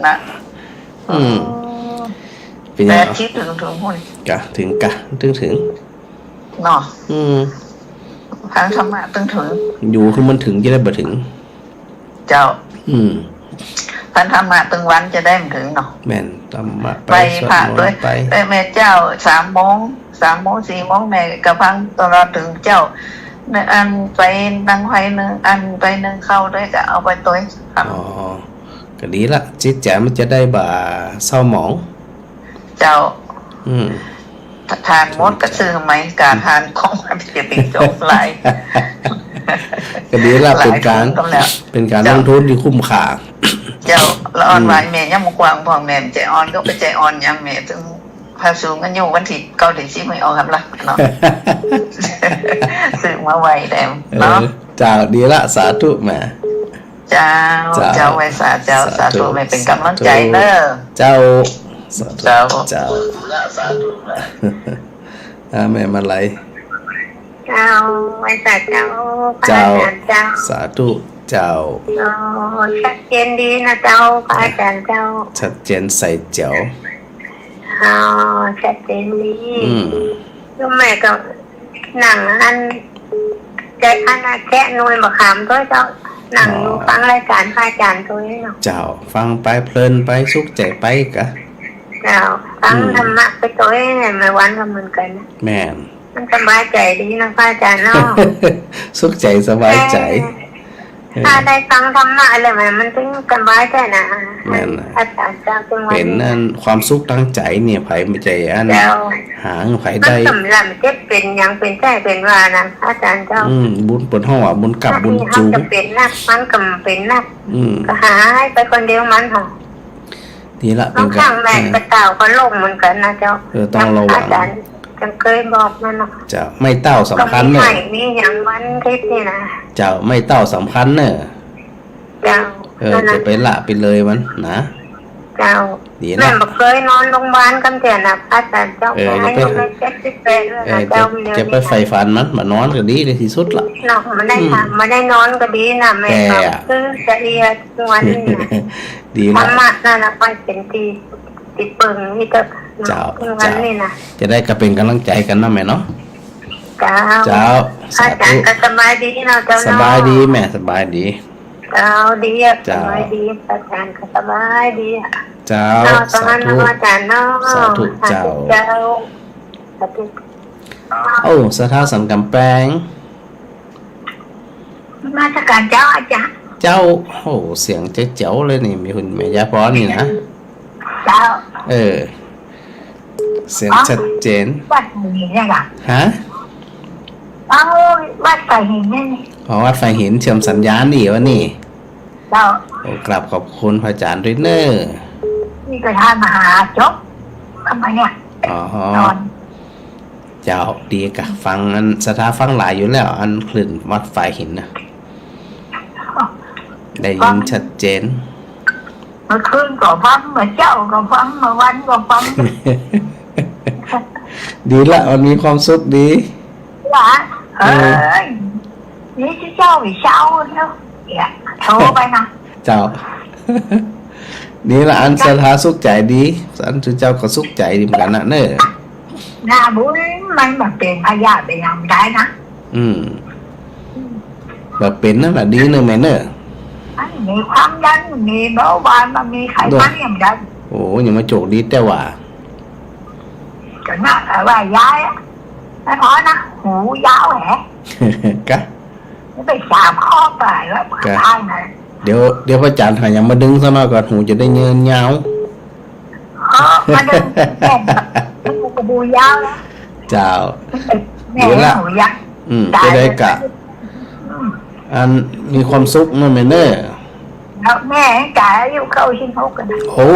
นะเป็นแต่ยังไงที่ถึงหุ่นกะถึงเนาะทางธรรมะถึงอยู่คือมันถึงจะได้บ่ถึงเจ้าทางธรรมะตึงวันจะได้ถึงเนาะแม่นธรรมะไปผ่าด้วยไปแม่เจ้า3 โมง 4 โมงแม่กระพังตลอดถึงเจ้าอันไปนั่งไฟนึงอันไปนึงเข้าด้วยก็เอาไปตัวครับอ๋อก็ดีละจิตใจมันจะได้บ่เศร้าหมองเจ้าทานมดก็ซื้อไหมการทานของมันจะติดจบหลายก็ดีละเป็นการลงทุนที่คุ้มค่าเจ้าละอ่อนหวานแม่ยังมกวางพ่อแม่ใจอ่อนก็ไปใจอ่อนยังแม่ถึงพาสูงกันอยู่วันที่9 ถึง 10ไม่ออกครับล่ะเนาะซื้อมาไว้แต้มเนาะเจ้าดีละสาธุแม่เจ้าไว้สาธุไม่เป็นกำลังใจเด้อเจ้าแม่มาไหลเจ้าไว้สาเจ้าสาธุเจ้าชัดเจนดีนะเจ้าพระอาจารย์เจ้าชัดเจนใส่เจ๋วชัดเจนดีก็แม่ก็หนังอันใจอันแค่นวยมะขามด้วยเจ้าหนังฟังรายการพระอาจารย์ตัวนี้เนาะเจ้าฟังไปเพลินไปสุขใจไปกะเจ้าฟังธรรมะไปตัวนี้ไม่วันก็เหมือนกันแม่นมันสบายใจดีนะพระอาจารย์เนาะสุขใจสบายใจถ้าได้ฟังธรรมะอะไรมันถึงสบายใจนะอาจารย์จะเป็นนั่นความสุขตั้งใจเนี่ยไผไม่ใจอันหาไผได้สำหรับเจ็บเป็นยังเป็นใจเป็นว่านะอาจารย์เจ้าบุญปนห้องว่าบุญกลับบุญจูจะเป็นนักมันก็เป็นนักก็หายไปคนเดียวมันหรอทีละเป็นข้างแม่กระเต่าก็ลงเหมือนกันนะเจ้าต้องระวังจังเคยบอกมันเนาะจะไม่เต้าสำคัญเนอะนี่อย่างวันทิศนี่นะจะไม่เต้าสำคัญเนอะเจ้าจะไปละไปเลยมันนะเจ้าแม่บอกเคยนอนโรงพยาบาลกันเถอะนะอาจารย์เจ้าให้ไปจะไปไฟฟันมันมานอนก็ดีเลยที่สุดละเนาะมันได้นอนก็ดีนะแม่คือจะเรียนวันนี้นะดีนะธรรมะนั่นนะไปเป็นที่ติดเปิงนี่ก็เจ้าจะได้ก็เป็นกำลังใจกันนะแม่เนาะเจ้าอาจารย์ก็สบายดีเนาะเจ้าสบายดีแม่สบายดีเจ้าดีสบายดีอาจารย์ก็สบายดีเจ้าสาธุอาจารย์เนาะสาธุเจ้าโอ้สถาสันกำแพงมาสักการเจ้าอาจารย์เจ้าโอ้เสียงเจ๋วเลยนี่มีคุณแม่ยาพรนี่นะเจ้าเสียงชัดเจนวัดหินเนี่ยหรอฮะวัดไฟหินนี่วัดไฟหินเชื่อมสัญญาณดีวะนี่เจ้าโอ้กราบขอบคุณพระอาจารย์ด้วยเนอะนี่ก็ทานมหาจบทำไมเนี่ยเจ้าดีกะฟังอันสถาฟังหลายอยู่แล้วอันคลื่นวัดไฟหินนะได้ยินชัดเจนเมื่อคืนก็ฟังเมื่อเจ้าก็ฟังเมื่อวันก็ฟังดีละมันมีความสุขดีละนี่เจ้าไปเช้าเนาะโทรไปนะเจ้านี่ละอันสถาสุขใจดีอันเจ้าก็สุขใจดีเหมือนกันนะเนอะนาบุญมันแบบเป็นพยาธิยังได้นะแบบเป็นนั่นแหละดีเนอะแม่เนอะมีความดันมีเบาหวานมันมีไขมันอย่างนั้นโอ้ยังมาโจกดีแต่ว่าก็น่าแต่ว่าย้ายไม่พอนะหูยาวแหะกะไปสามข้อไปแล้วท้ายนะเดี๋ยวพระอาจารย์หายังมาดึงซะหน่อยก่อนหูจะได้เงินยาวมาดึงแก่หูกระบูยาวแล้วเจ้าเดี๋ยวละจะได้กะอันมีความสุขนั่นเนอะแล้วแม่จ่ายอยู่เข้าชิ้นหกกันโอ้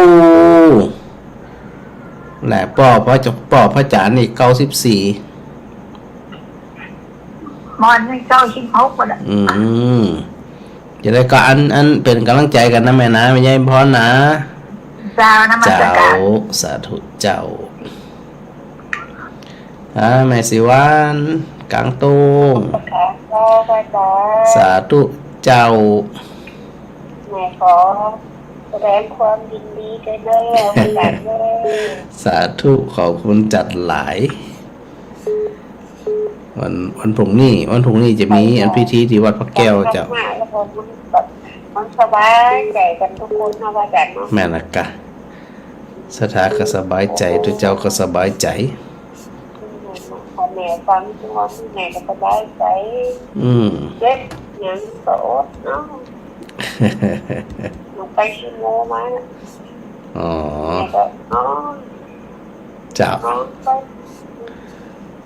แหละพ่อพระอาจารย์นี่94มันไม่เข้าชิ้นหกกันจะได้ก็อันเป็นกำลังใจกันนะแม่นะไม่ใช่พอนะเจ้านะมันจะการสาธุเจ้าแม่สิวานกลางตุ้งสาธุเจ้าแม่ขอ แสดงความยินดีด้วยเด้อวันหลานเด้อ สาธุขอบคุณจัดหลาย วันพรุ่งนี้จะมีอันพิธีที่วัดพระแก้วเจ้ามันสบายใจกันทุกคนนะว่าจันเนาะแม่นะกะสถาก็สบายใจตัวเจ้าก็สบายใจพอแม่ฟังทุกวันแม่ก็สบายใจเจ็บยังก็อดเนาะลงไปชิโมมาอ๋อแม่ก็เจ้า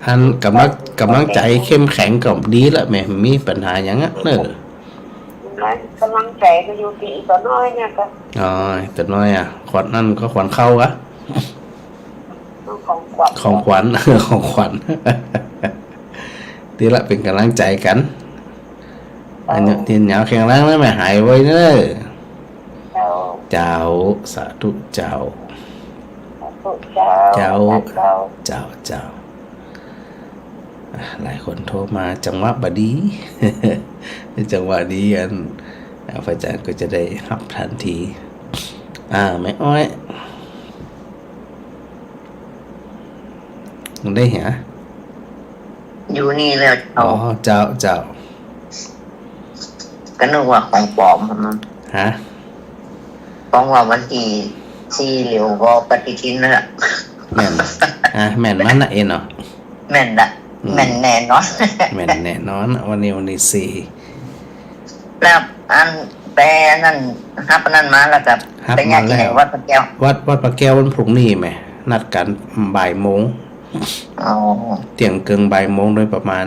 อันกำลังใจเข้มแข็งกับดีละแม่มีปัญหาอย่างนั้นเนอะกำลังใจก็อยู่ดีก็น้อยเนี่ยก็แต่น้อยขวัญนั่นก็ขวัญเข้าอะของขวัญของขวัญดีละเป็นกำลังใจกันอันนี้ทีนยาวแข็งแรงแล้วแม่หายไว้เนอะเจ้าสาธุเจ้าหลายคนโทรมาจังหวะบดี จังหวะดีอันพระอาจารย์ก็จะได้รับทันทีแม่อ้อยได้เหรออยู่นี่แล้วเจ้าก็นึกว่าของปลอมมันฮะฟ้องว่าวันที่เหลียวก็ปฏิทินนั่นแหละแม่นแม่นมันน่ะเองเนาะแม่นละแม่นแน่นอนแม่นแน่นอนวันนี้แล้วอันแต่นั่นฮับนั่นมาแล้วกับแต่ญาติที่ไหนวัดพระแก้ววัดพระแก้ววันพรุ่งนี้ไหมนัดกันบ่ายโมงเที่ยงเกินบ่ายโมงโดยประมาณ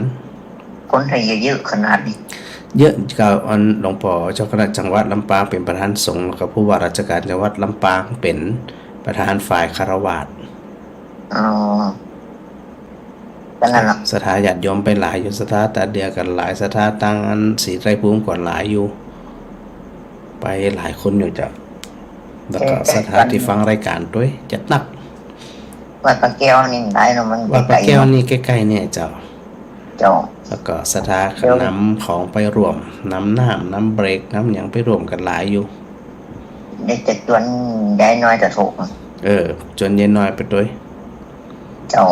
คนไทยเยอะขนาดนี้เยอะกับอันหลวงพ่อเจ้าคณะจังหวัดลำปางเป็นประธานสงฆ์กับผู้ว่าราชการจังหวัดลำปางเป็นประธานฝ่ายคฤหัสถ์สถาญาติโยมไปหลายอยู่สถาตาเดียกันหลายสถาตั้งอันศรีไตรภูมิก่อนหลายอยู่ไปหลายคนอยู่จ้ะแล้วก็สถาที่ฟังรายการด้วยจัดหนักวัดพระแก้วนี่ได้เนาะมันวัดพระแก้วนี่ใกล้ๆเนี่ยเจ้าแล้วก็สถาขนำของไปรวมน้ำเบรกน้ำอย่างไปรวมกันหลายอยู่ได้จะจวนยายน้อยจะถูกจนยายน้อยไปด้วยเจ้า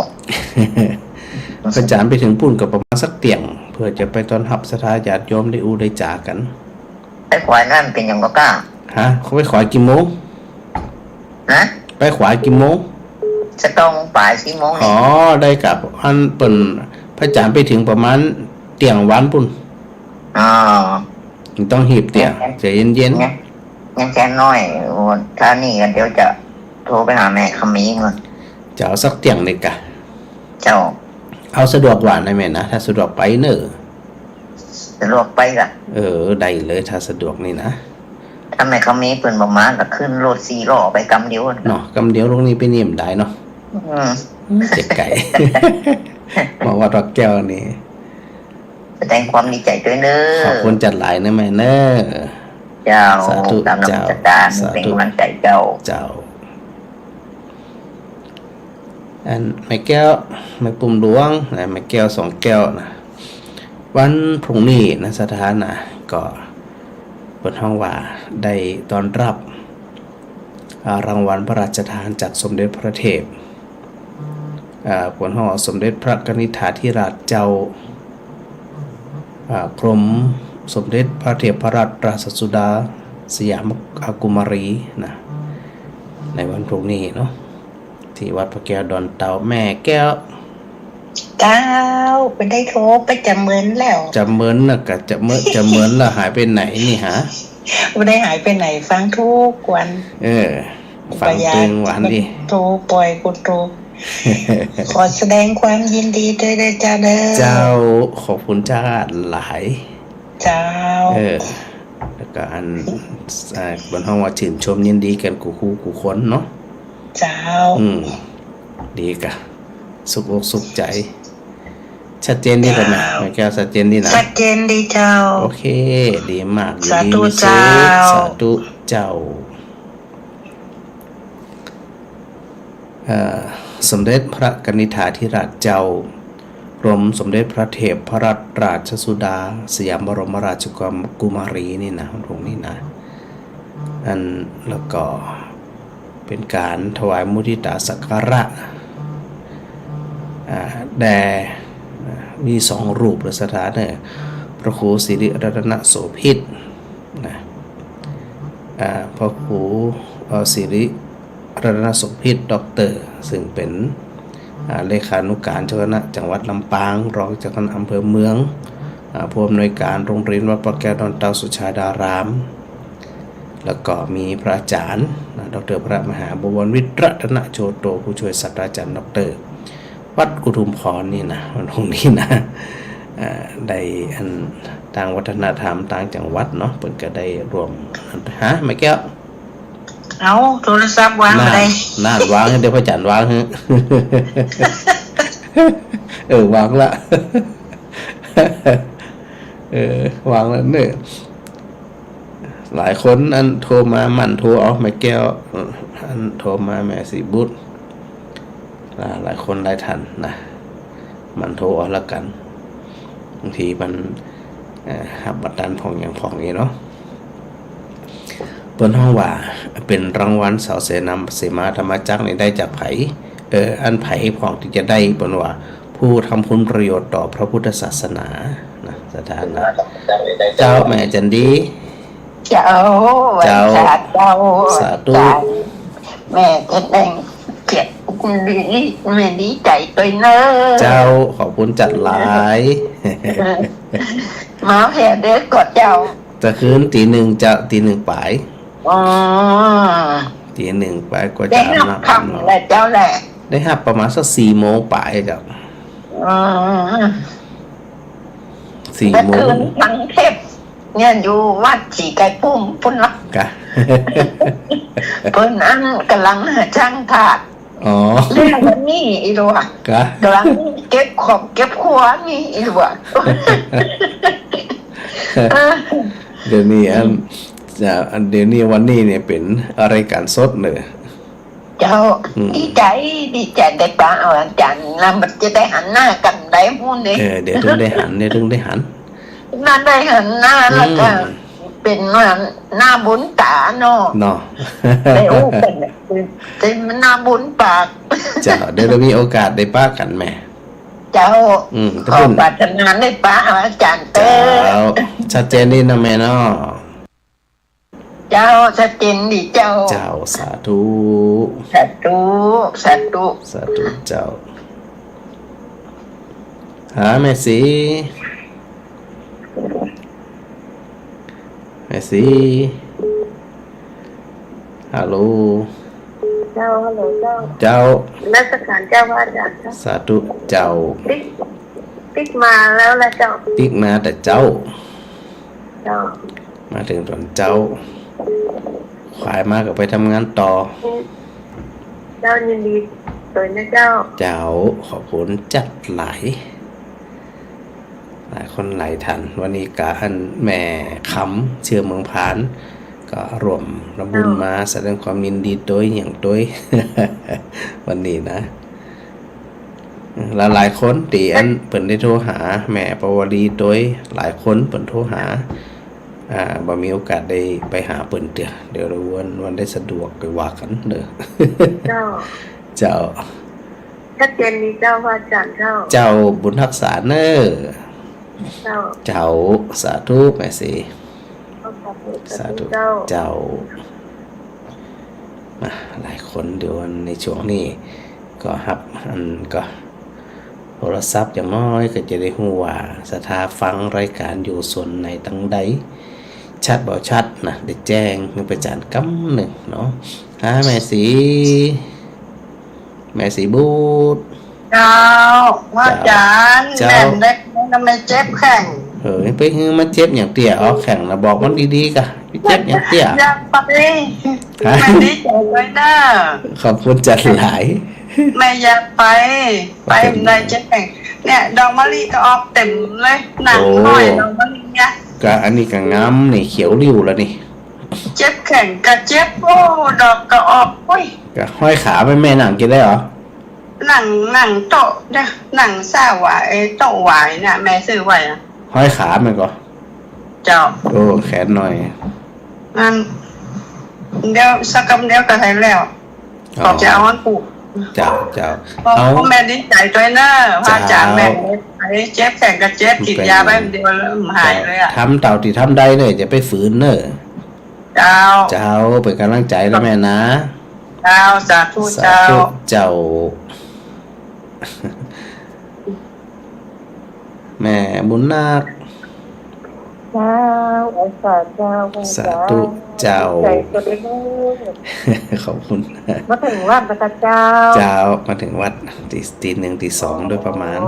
พระอาจารย์ไปถึงปุ่นกับประมาณสักเตียงเพื่อจะไปต้อนรับสถาญาติโยมได้ได้จ่ากันไปขวายนั่นเป็นอย่างก็กล้าเขาไปขวายกี่โมงไปขวายกี่โมงจะต้องป่าย4 โมงได้กับอันเปิ่นพระอาจารย์ไปถึงประมาณเตียงวันปุ่นต้องหีบเตียงใจเย็นๆยังแค่น้อยถ้านี่กันเดี๋ยวจะโทรไปหาแม่คำมีเงินจะเอาสักเตียงเลยกะเจ้าเอาสะดวกกว่านะแม่นะถ้าสะดวกไปเนอะสะดวกไปล่ะได้เลยถ้าสะดวกนี่นะถ้าแม่คำมีเปิ่นประมาณก็ขึ้นรถ4 ล้อไปกำเดียวเนาะกำเดียวลงนี้ไปนิ่มได้เนาะเจ็บไก่บอกว่าดอกแก้วนี่แสดงความดีใจด้วยเนอะขอบคุณจัดหลายนะแม่เนอะเจ้าสาธุเจ้าเป็นกำลังใจเจ้าอันไม้แก้วไม้ปุ่มหลวงไม้แก้ว2 แก้วนะวันพรุ่งนี้นะสถานะก็บนห้องว่าได้ต้อนรับรางวัลพระราชทานจากสมเด็จพระเทพบนห้องสมเด็จพระกนิษฐาธิราชเจ้ากรมสมเด็จพระเทพรัตนราชสุดาสยามกุมารีนะในวันพรุ่งนี้เนาะที่วัดพระแก้วดอนเตาแม่แก้วเป็นได้โทรไปจำเมินแล้วจำเมินน่ะก็จะเมินแล้วหายไปไหนนี่ฮะไม่ได้หายไปไหนฟังทุกวันฟังตึงวันดิโทรปล่อยกูโทรขอแสดงความยินดีด้วยนะจ้าเจ้าขอบคุณจ้าหลายเจ้าแล้วก็อันบนห้องว่าชื่นชมยินดีกันกูคู่กูคนเนาะเจ้าดีกะสุขอกสุขใจชัดเจนดีป่ะแม่แก้วชัดเจนดีนะชัดเจนดีเจ้าโอเคดีมากสาธุเจ้าสาธุเจ้าสมเด็จพระกนิษฐาธิราชเจ้ากรมสมเด็จพระเทพรัตนราชสุดาสยามบรมราชกุมารีนี่นะตรงนี้นะ แล้วก็เป็นการถวายมุทิตาสักการะแด่มี2รูปหรือสถานเนี่ยพระครูสิริรัตนโสภิตนะพระครูสิริรัตนโสภิตด็อกเตอร์ซึ่งเป็นเลขานุการเจ้าคณะจังหวัดลำปางรองเจ้าคณะอำเภอเมืองผู้อำนวยการโรงเรียนวัดพระแก้วดอนเตาสุชาดารามแล้วก็มีพระอาจารย์ดร.พระมหาบวรวิทย์รัตนโชโตผู้ช่วยศาสตราจารย์ดร.วัดอุทุมพรนี่นะวันพรุ่งนี้นะได้ต่างวัฒนธรรมต่างจังหวัดเนาะเพิ่นก็ได้รวมไม่แก้วเอาโทรศัพท์วางไปได้น่าวางเดี๋ยวพระอาจารย์วางฮะวางละวางแล้วเนี่ยหลายคนโทรมามันโทรเอาไม่แก้วโทรมาแม่สีบุตรหลายคนหลายท่านนะมันโทรเอาละกันบางทีมันหับบัตรดันผ่องอย่างผ่องนี้เนาะเปิ้นห้องว่าเป็นรางวัลสาวเสนำเสมาธรรมจักรนี่ได้จากไผอันไผผ่องที่จะได้เปิ้นว่าผู้ทำคุณประโยชน์ต่อพระพุทธศาสนานะสถานะเจ้าแม่จันดีเจ้าสาธุแม่จะแต่งเกียรติแม่ดีใจตัวเนอะเจ้าขอบคุณจัดหลายมาแผ่เด้อกดเจ้าจะคืนตี 1จะตี 1ปลายตี 1ปลายก็จะนับคำแหละเจ้าแหละได้หับประมาณสัก4 โมงปลายเจ้า4 โมงทั้งเทพเนี่ยอยู่วัดสีไก่ปุ้มพุ่นละกะเพิ่นกำลังช่างถาดเรื่องวันนี้อีหลวงกำลังเก็บของเก็บขวานนี่อีหลวงเดี๋ยวนี้เดี๋ยวนี้วันนี้เนี่ยเป็นอะไรการสดเลยเจ้าดีใจได้ป้าเอาอาจารย์แล้วมันจะได้หันหน้ากันได้พูดเลยเดี๋ยวต้องได้หันนั่นได้หันหน้าแล้วก็เป็นหน้าบุญตาเนาะได้โอ้เป็นหน้าบุญปากเจ้าเดี๋ยวเรามีโอกาสได้ป้ากันแม่เจ้าขอปรารถนาได้ป้าอาจารย์เต้ชัดเจนดีนะแม่เนาะเจ้าชัดเจนดีเจ้าสาธุเจ้าหาแม่สีฮัลโหลเจ้านักการเจ้าว่าอาจารย์สาธุเจ้าติ๊กมาแล้วละเจ้าติ๊กมาแต่เจ้ามาถึงตอนเจ้าขายมากับไปทำงานต่อเจ้ายินดีสวยนะเจ้าขอบคุณจัดหลายคนหลายท่านวันนี้กะแม่คำเชื่อเมืองผานก็รวมระบุญมาแสดงความยินดีด้วยอย่างด้วยวันนี้นะหลายคนตีเปิ่นได้โทรหาแม่ปวลีด้วยหลายคนเปิ่นโทรหาบ่มีโอกาสได้ไปหาเปิ่นเดี๋ยวเราวันได้สะดวกไปว่ากันเด้อเจ้าชัดเจนดีเจ้าว่าอาจารย์เจ้าบุญรักษาเนอเจ้าสาธุแม่สิสาธุเจ้าหลายคนเดี๋ยวในช่วงนี้ก็ฮับก็โทรศัพท์อย่างน้อยก็จะได้ฮู้ว่าสถาฟังรายการอยู่ส่วนไหนตั้งใดชัดบ่ชัดนะได้แจ้งนึงไปจานกำหนึ่งเนาะแม่สีบูดเจ้าว่าจานแม่เล็กทำไมเจ็บแข้งไปฮือมาเจ็บอย่างเตี้ยแข่งนะบอกมันดีๆกะไปเจ็บอย่างเตี้ยอยากไปไม่ดีใจเลยนะขอบคุณจัดหลายไม่อยากไปในเจ็บแข้งเนี่ยดอกมะลิก็ออกเต็มเลยหนังน้อยดอกมะลิเนี่ยก็อันนี้ก็งามนี่เขียวริ้วแล้วนี่เจ็บแข้งก็เจ็บโอ้ดอกก็ออกอุ้ยก็ห้อยขาแม่หนังกินได้เหรอหนังโตเนี่ยหนังซ่าหวายโตหวายเนี่ยแม่ซื้อไว้อะห้อยขามันก็เจ้าโอ้แขนหน่อยนั่น เดี๋ยวสักคำเดียวก็ให้แล้วก็จะเอาอันปลูก เจ้าเจ้า เพราะ เอา แม่ดีใจด้วยนะพระอาจารย์ เจ้า แม่ไอ้เจ็บแข่งกับเจ็บกินยาไปเดียวแล้วหายเลยอ่ะ ทำเต่าที่ทำได้เลยจะไปฝืนเนอะ เจ้า เจ้าเป็นกำลังใจแล้วแม่นะ เจ้าสาธุ สา เจ้า ธุเจ้า แม่บุญนาค เจ้าไอ้สาเจ้า สาธุเจ้า ใจตัวเอง ขอบคุณ มาถึงวัดแล้วก็เจ้า เจ้ามาถึงวัดตีหนึ่งตีสองโดยประมาณ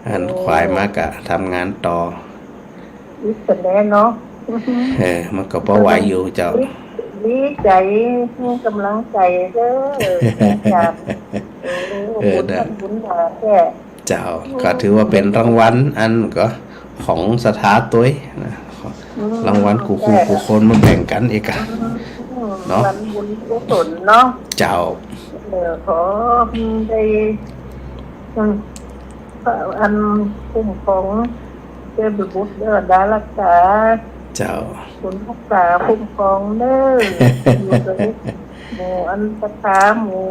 อันควายมากะทำงานต่อ วิสแน่เนาะ มันก็บ่ไหวอยู่เจ้า ดีใจมีกำลังใจเด้อจาก บุญมาแค่ เจ้าก็ถือว่าเป็นรางวัลอันก็ของสถาตัวนะรางวัลกูคนมาแบ่งกันเอกะ เนาะ วันบุญกุศลเนาะ เจ้า ขอได้อันคุ้มของเจ้าบุตรเด้อได้รักษา เจ้า คุณรักษาคุ้มครองเด้ออยู่กับหมู่อันศรัทธาหมู่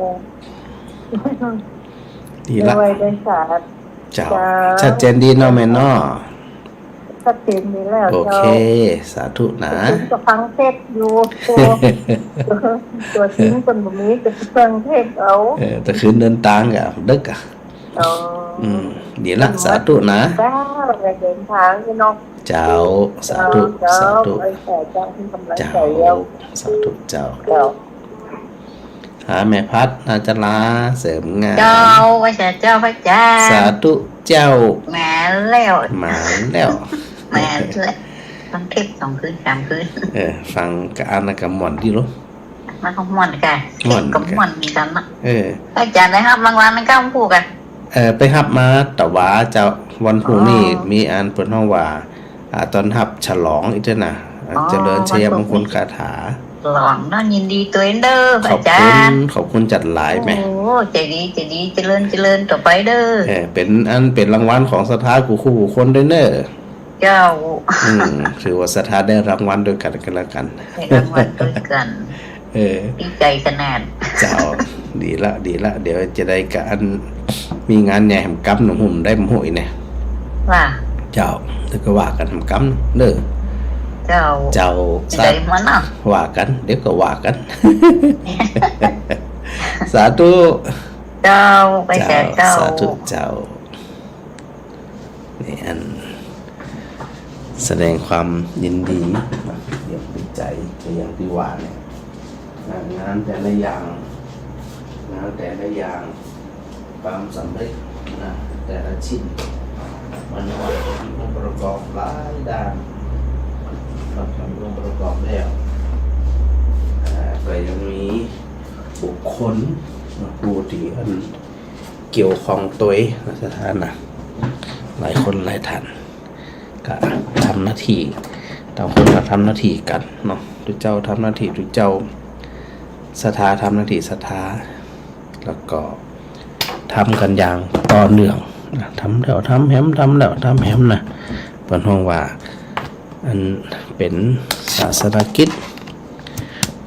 ดีละ ไว้ได้ศาสตร์ เจ้าชัดเจนดีเนาะแม่เนาะ ชัดเจนดีแล้ว โอเค สาธุนะ คุณจะฟังเทศอยู่ตัวทิ้งคนแบบนี้จะฟังเทศเอา แต่คืนเดินทางกะดึกอ่ะ เอา ดีละสาธุนะ เจ้าเดินทางพี่น้อง เจ้าสาธุสาธุ ไอ้แต่เจ้าที่กำลัง เจ้า ใจเรา สาธุเจ้า เจ้า หาแม่พัดนาจลาเสริมงาน เจ้าพระเจ้าพระเจ้า สาธุเจ้า แม่แล้ว มาแล้ว แม่แล้วต้องเทศ2 คืน 3 คืน ฟังกับอันนะกับหมอนที่รู้ มันก็ม่วนกัน ม่วนกัน ก็ม่วนมีกันนะ เออ พระอาจารย์ได้ครับรางวัลนั่นก็พูดกัน ไปหับมาแต่ว่าจะวันพรุ่งนี้มีอันเปิดห้องว่าตอนหับฉลองอีกด้วยนะเจริญชัยมงคลคาถา หลองน่ายินดีตัวเองเด้อพ ข ระ อบ อาจา คุณ รย์ ขอบคุณจัดหลายไหม โอ้ใจดีเจริญต่อไปเด้อ เป็นรางวัลของสถากูคู่คนด้วยเนอะ เจ้า ถือว่าสถาได้รางวัลด้วยกันกันแล้วกัน ให้รางวัลด้วยกันดีใจขนาด เจ้าดีละเดี๋ยวจะได้การมีงานใหญ่แห่งกำหนุ่มหุ่มได้หมุ่ยเนี่ย ว่า เจ้าถ้าก็ว่ากันทำกำเด้อ เจ้า เจ้า ใจมันอ่ะ ว่ากัน เดี๋ยวก็ว่ากัน สาธุ เจ้าไปแก่เจ้า สาธุเจ้านี่อันแสดงความยินดีเยี่ยมดีใจในอย่างที่ว่าเนี่ยงานแต่ละอย่างความสำเร็จนะแต่ละชิ้นมันว่ามีองค์ประกอบหลายด้านมันมีองค์ประกอบแล้วก็ยังมีบุคคลผู้ที่อันเกี่ยวของตัวสถานะหลายคนหลายท่านก็ทำหน้าที่ต่างคนก็ทำหน้าที่กันเนาะทุกเจ้าทำหน้าที่ทุกเจ้าสถาทำหน้าที่สถาแล้วก็ทำกันอย่างต่อเนื่องทำแล้วทำแฮมทำแล้วทำแฮมนะเป็นห้องว่าอันเป็นศาสนกิจ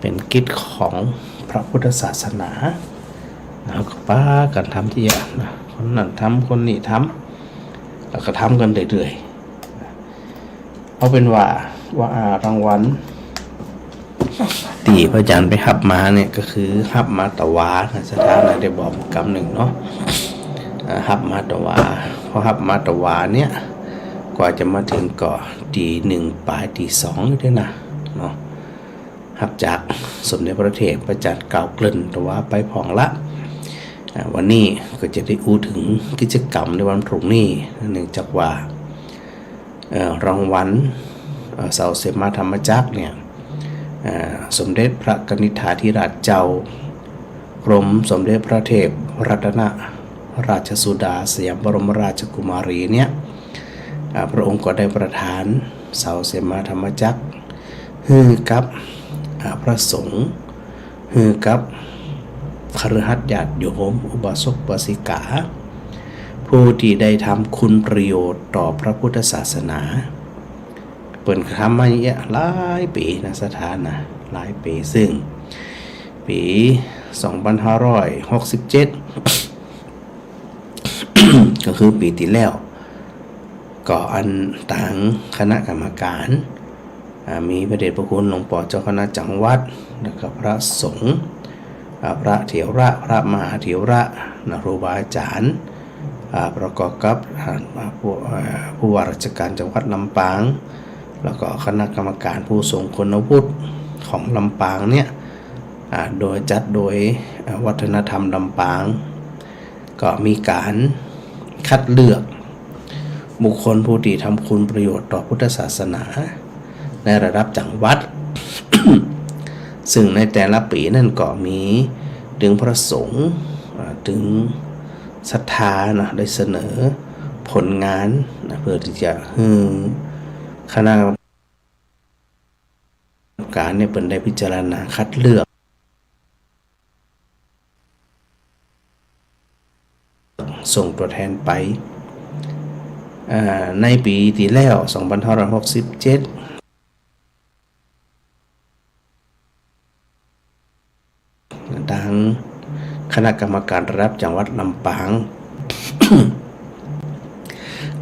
เป็นกิจของพระพุทธศาสนาแล้วก็ป้ากันทำที่อย่างนะคนนั้นทำคนนี้ทำแล้วก็ทำกันเรื่อยๆเอาเป็นว่ารางวัลตีพระอาจารย์ไปหับมาเนี่ยก็คือหับมาตะวาสถานะได้บอกกำหนึ่งเนาะหับมาตะวาพอหับมาตะวาเนี่ยกว่าจะมาถึงก็ตี1ปลายตี2ด้วยนะเนาะหับจากสมเด็จพระเทพประจัดกล่าวเกริ่นตะวาไปผ่องละวันนี้ก็จะได้อู้ถึงกิจกรรมในวันพรุ่งนี้เนื่องจากว่ารางวัลเสาเสมาธรรมจักรเนี่ยสมเด็จพระกนิษฐาธิราชเจ้ากรมสมเด็จพระเทพรัตนราชสุดาสยามบรมราชกุมารีเนี่ยพระองค์ก็ได้ประทานเสาเสมาธรรมจักรให้กับพระสงฆ์ให้กับคฤหัสถ์ญาติโยมอุบาสกอุบาสิกาผู้ที่ได้ทำคุณประโยชน์ต่อพระพุทธศาสนา เปิดทำมาอย่างเงี้ยหลายปีนะสถานนะหลายปีซึ่งปี2567 ก็คือปีที่แล้วก็อันต่างคณะกรรมการมีพระเดชพระคุณหลวงพ่อเจ้าคณะจังหวัดแล้วก็พระสงฆ์พระเถระพระมหาเถระนะครูบาอาจารย์ประกอบกับผู้ว่าราชการจังหวัดลำปางแล้วก็คณะกรรมการผู้ทรงคุณวุฒิของลำปางเนี่ยโดยจัดโดยวัฒนธรรมลำปางก็มีการคัดเลือกบุคคลผู้ที่ทำคุณประโยชน์ต่อพุทธศาสนาในระดับจังหวัด ซึ่งในแต่ละปีนั่นก็มีถึงพระสงฆ์ถึงศรัทธานะได้เสนอผลงานนะเพื่อที่จะคณะกรรมการเนี่ยเป็นได้พิจารณาคัดเลือกส่งตัวแทนไปในปีที่แล้ว2567ทางคณะกรรมการระดับจังหวัดลำปาง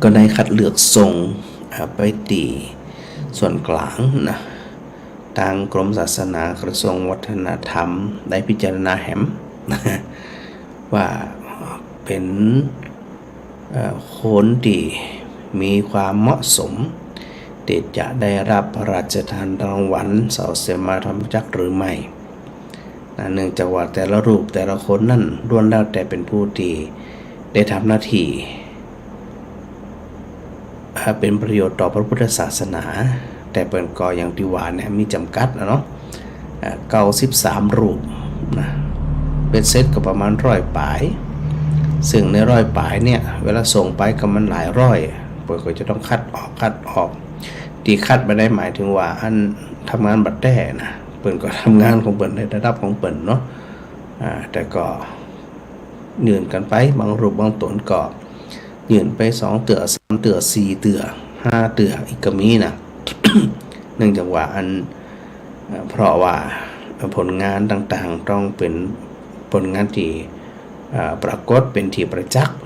ก็ได้คัดเลือกส่งไปตีส่วนกลางนะทางกรมศาสนากระทรวงวัฒนธรรมได้พิจารณาแหม ว่าเป็นคนที่มีความเหมาะสมที่จะได้รับพระราชทานรางวัลเสาเสมาธรรมจักรหรือไม่เนื่องจากว่าแต่ละรูปแต่ละคนนั่นล้วนแล้วแต่เป็นผู้ที่ได้ทำหน้าที่เป็นประโยชน์ต่อพระพุทธศาสนาแต่เป็นก็อย่างที่ว่าเนี่ยมีจำกัดนะเนาะ93รูปนะเป็นเซตก็ประมาณ100 ปลายซึ่งใน100 ปลายเนี่ยเวลาส่งไปก็มันหลายร้อยเปิดก็จะต้องคัดออกที่คัดไปได้หมายถึงว่าอันทำงานบัดแด้นะเปิดก็ทำงานของเปิดในระดับของเปิดเนาะแต่ก็ยืนกันไปบางรูปบางตนก็ยืนไป2 เตือ3 เตือ4 เตือ5 เตืออีกก็มีนะ เนื่องจากว่าอันเพราะว่าผลงานต่างๆต้องเป็นผลงานที่ปรากฏเป็นที่ประจักษ์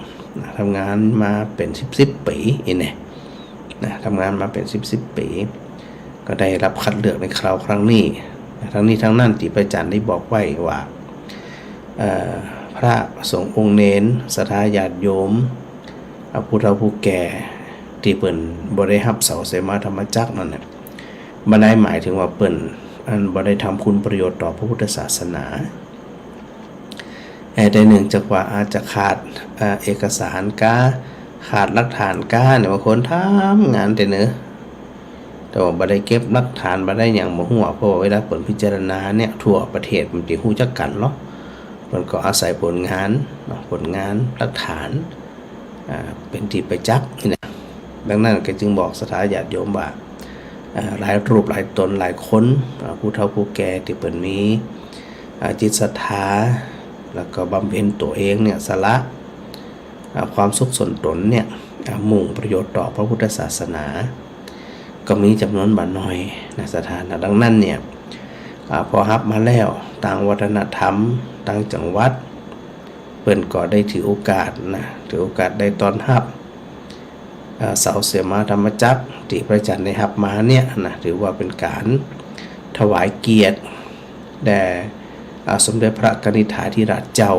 ทำงานมาเป็น10 ปีเนี่ยทำงานมาเป็น10 ปีก็ได้รับคัดเลือกในคราวครั้งนี้ทั้งนี้ทั้งนั้นที่พระอาจารย์ได้บอกไว้ว่าพระสงฆ์องค์เน้นศรัทธาญาติโยมผู้เฒ่าผู้แก่ที่เปิ่นบ่ได้รับเสาเสมาธรรมจักรนั่นน่ะบ่ได้หมายถึงว่าเปิ่นอันบ่ได้ทำคุณประโยชน์ต่อพระพุทธศาสนาแต่หนึ่งจากว่าอาจจะขาดเอกสารขาดหลักฐานเนี่ยบางคนทำงานแต่เนื้อแต่ว่าบ่ได้เก็บหลักฐานบ่ได้อย่างบ่ฮู้เพราะว่าเวลาเปิ่นพิจารณาเนี่ยทั่วประเทศมันสิฮู้จักกันเนาะเปิ่นก็อาศัยผลงานหลักฐานเป็นที่ประจักษ์นี่นะดังนั้นก็จึงบอกศรัทธาญาติโยมว่าหลายรูปหลายตนหลายคนผู้เฒ่าผู้แก่ที่เปิ่นมีจิตศรัทธาแล้วก็บำเพ็ญตัวเองเนี่ยสละความสุขส่วนตนเนี่ยมุ่งประโยชน์ต่อพระพุทธศาสนาก็มีจำนวนบ่น้อยนะสถานะดังนั้นเนี่ยพอรับมาแล้วต่างวัฒนธรรมต่างจังหวัดเพิ่นก็ได้ถือโอกาสได้ตอนรับเสาเสมาธรรมจักรที่พระอาจารย์ได้รับมาเนี่ยนะถือว่าเป็นการถวายเกียรติแด่สมเด็จพระกนิษฐาธิราชเจ้า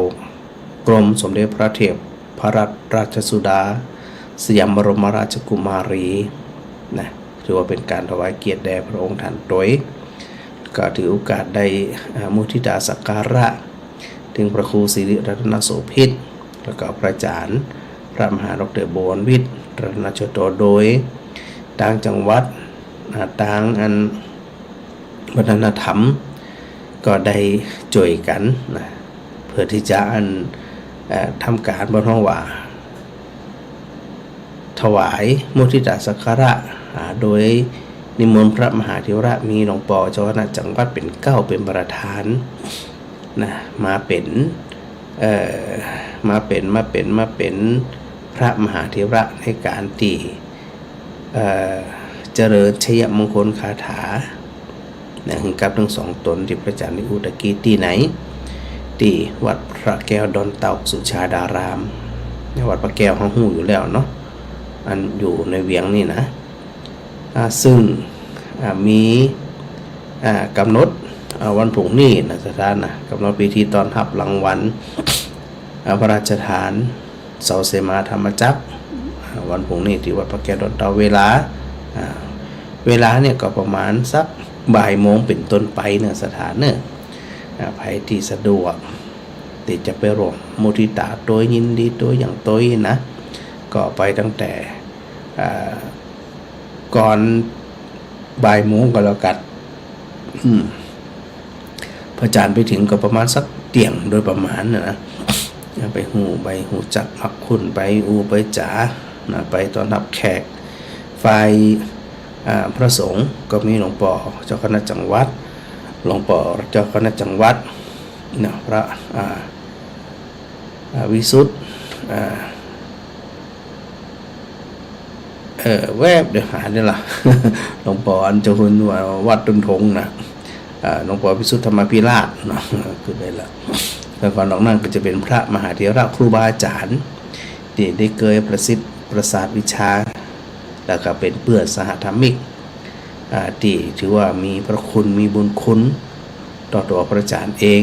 กรมสมเด็จพระเทพพระราชสุดาสยามบรมราชกุมารีนะถือว่าเป็นการถวายเกียรติแด่พระองค์ท่านโดยก็ถือโอกาสได้มุทิตาสักการะถึงพระครูสิริรัตนโสภิตแล้วก็พระอาจารย์พระมหาดร.บวรวิทย์รัตนโชโตโดยต่างจังหวัดต่างอันวัฒนธรรมก็ได้ช่วยกันนะเพื่อที่จะทำการบนห้องว่าถวายมุทิตาสักการะโดยนิมนต์พระมหาเถระมีหลวงปู่เจ้าคณะจังหวัดเป็นเก้าเป็นประธานนะมาเป็นพระมหาเถระในการที่ เจริญชัยมงคลคาถานะถึงกับทั้งสองตนที่พระอาจารย์ได้อุตกี้ที่ไหนที่วัดพระแก้วดอนเต่าสุชาดารามในวัดพระแก้วห้องหูอยู่แล้วเนาะอันอยู่ในเวียงนี่นะซึ่งมีกำหนดวันพรุ่งนี้นะสถานนะกำหนดพิธีตอนรับรางวัลพระราชทานเสาเสมาธรรมจักรวันพรุ่งนี้ที่วัดพระแก้วดอนเต่าเวลาเนี่ยก็ประมาณสักบ่ายโมงเป็นต้นไปเนี่ยสถานเนี่ยใครที่สะดวกที่จะไปร่วมมุทิตาตัวยินดีตัวอย่างตัวนะก็ไปตั้งแต่ก่อนบ่ายโมงก็แล้วกันพระอาจารย์ไปถึงก็ประมาณสักเตียงโดยประมาณนะไปหูจักมักคุณไปไปจ๋านะไปต้อนรับแขกฝ่ายพระสงฆ์ก็มีหลวงปู่เจ้าคณะจังหวัดหลวงปู่เจ้าคณะจังหวัดนะพระวิสุทธิ์แวบเดี๋ยวหาได้ละ หลวงปู่อันเจ้าคุณวัดตุนทงนะหลวงปู่วิสุทธธรรมพิราชเนาะคือได้ละแล้วก่อนนอกนั้นก็จะเป็นพระมหาเถระครูบาอาจารย์ที่ได้เกยประสิทธิ์ประสาทวิชาแล้วก็เป็นเพื่อนสหธรรมิกที่ถือว่ามีพระคุณมีบุญคุณต่อตัวพระอาจารย์เอง